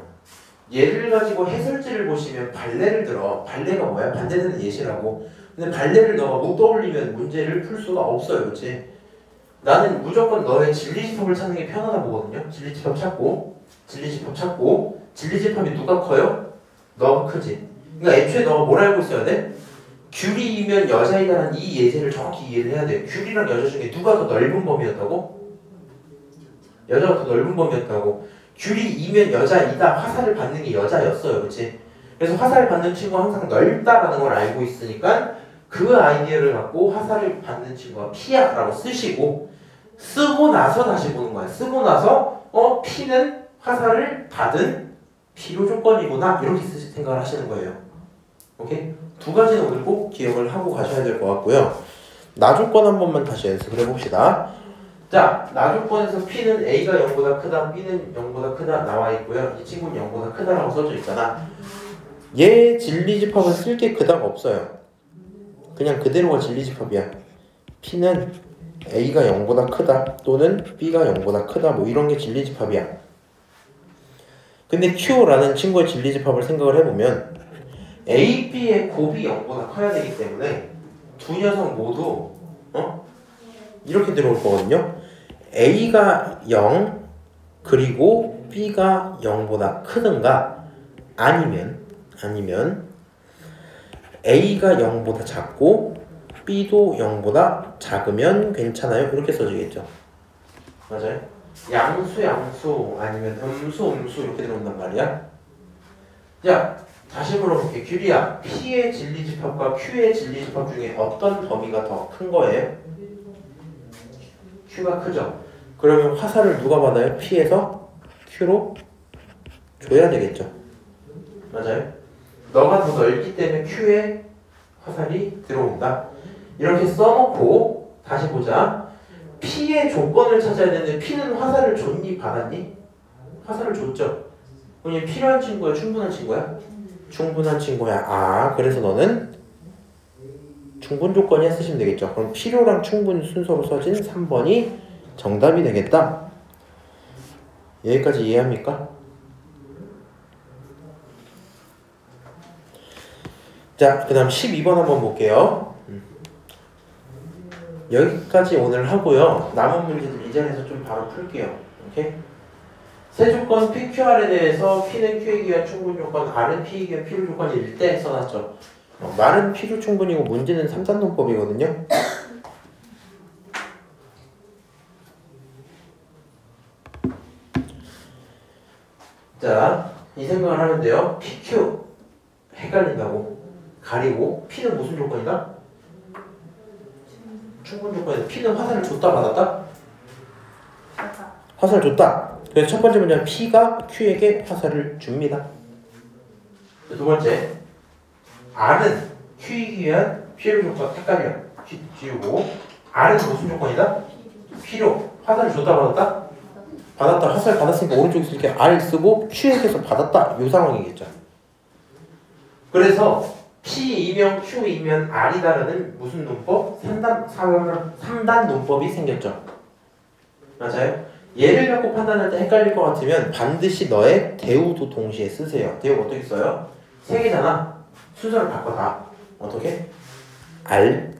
얘를 가지고 해설지를 보시면 발레를 들어. 발레가 뭐야? 반대되는 예시라고. 근데 발레를 너가 못 떠올리면 문제를 풀 수가 없어요. 그렇지? 나는 무조건 너의 진리집합을 찾는 게 편하다 보거든요. 진리집합 찾고 진리집합이 누가 커요? 너가 크지. 그러니까 애초에 너가 뭘 알고 있어야 돼? 규리이면 여자이다라는 이 예제를 정확히 이해를 해야 돼. 규리랑 여자 중에 누가 더 넓은 범위였다고? 여자가 더 넓은 범위였다고. 귤이 이면 여자이다. 화살을 받는 게 여자였어요. 그치? 그래서 화살을 받는 친구가 항상 넓다라는 걸 알고 있으니까 그 아이디어를 갖고 화살을 받는 친구가 P야 라고 쓰시고 쓰고 나서 다시 보는 거야. 쓰고 나서 P는 화살을 받은 필요 조건이구나 이렇게 생각을 하시는 거예요. 오케이? 두 가지는 오늘 꼭 기억을 하고 가셔야 될 것 같고요. 나 조건 한 번만 다시 연습을 해봅시다. 자, 나 조건에서 P는 A가 0보다 크다, B는 0보다 크다 나와 있고요. 이 친구는 0보다 크다라고 써져 있잖아. 얘 진리집합은 쓸 게 그닥 없어요. 그냥 그대로가 진리집합이야. P는 A가 0보다 크다 또는 B가 0보다 크다 뭐 이런 게 진리집합이야. 근데 Q라는 친구의 진리집합을 생각을 해보면 A, B의 곱이 0보다 커야 되기 때문에 두 녀석 모두 이렇게 들어올 거거든요. A가 0 그리고 B가 0보다 크든가 아니면 A가 0보다 작고 B도 0보다 작으면 괜찮아요. 이렇게 써지겠죠. 맞아요? 양수 아니면 음수 이렇게 들어온단 말이야. 자, 다시 물어볼게. 규리야, P의 진리집합과 Q의 진리집합 중에 어떤 범위가 더 큰 거예요? Q가 크죠? 그러면 화살을 누가 받아요? P에서 Q로 줘야 되겠죠. 맞아요? 너가 더 넓기 때문에 Q에 화살이 들어온다. 이렇게 써놓고 다시 보자. P의 조건을 찾아야 되는데 P는 화살을 줬니? 받았니? 화살을 줬죠. 그럼 필요한 친구야? 충분한 친구야? 충분한 친구야. 아, 그래서 너는 충분 조건이야 쓰시면 되겠죠. 그럼 필요랑 충분 순서로 써진 3번이 정답이 되겠다. 여기까지 이해합니까? 자, 그 다음 12번 한번 볼게요. 여기까지 오늘 하고요. 남은 문제들 이 자리에서 좀 바로 풀게요. 오케이? 세 조건 PQR에 대해서 P는 Q에 의한 충분 조건, R은 P에 의한 필요 조건일 때 써놨죠. 말은 필요 충분이고 문제는 3단논법이거든요. 자, 이 생각을 하면 돼요. PQ 헷갈린다고 가리고 P는 무슨 조건이다? 충분 조건에서 P는 화살을 줬다 받았다? 화살을 줬다. 그래서 첫 번째 문제는 P가 Q에게 화살을 줍니다. 두 번째, R은 Q이기 위한 필요 조건 헷갈려. 지우고 R은 무슨 조건이다? 필요. 화살을 줬다 받았다? 받았다. 화살 받았으니까 오른쪽에 쓸게 R 쓰고 Q에게서 받았다. 이 상황이겠죠. 그래서 P이면 Q이면 R이다라는 무슨 논법? 3단 논법이 생겼죠. 맞아요? 얘를 갖고 판단할 때 헷갈릴 것 같으면 반드시 너의 대우도 동시에 쓰세요. 대우 어떻게 써요? 세 개잖아. 순서를 바꿔 다. 어떻게? R,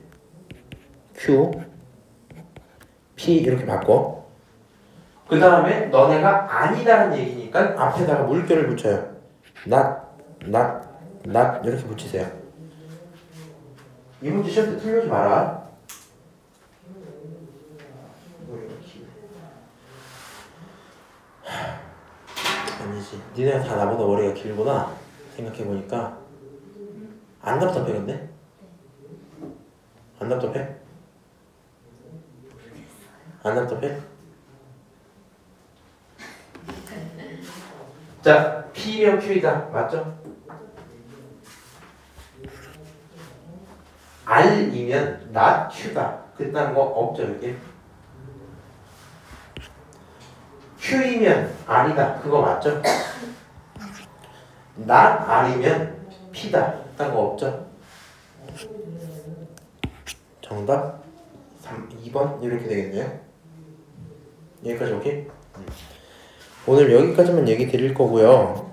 Q, P 이렇게 바꿔. 그 다음에 너네가 아니다라는 얘기니까 앞에다가 물결을 붙여요. not 이렇게 붙이세요. 이 문제 시험 때 틀리지 마라. 아니지. 니네가 다 나보다 머리가 길구나. 생각해보니까 안 답답해 근데? 안 답답해? 안 답답해? 자, P면 Q이다. 맞죠? R이면 not Q다. 그딴 거 없죠 여기? Q이면 R이다. 그거 맞죠? not R이면 P다. 그딴 거 없죠? 정답 2번 이렇게 되겠네요. 여기까지 오케이? 오늘 여기까지만 얘기 드릴 거고요.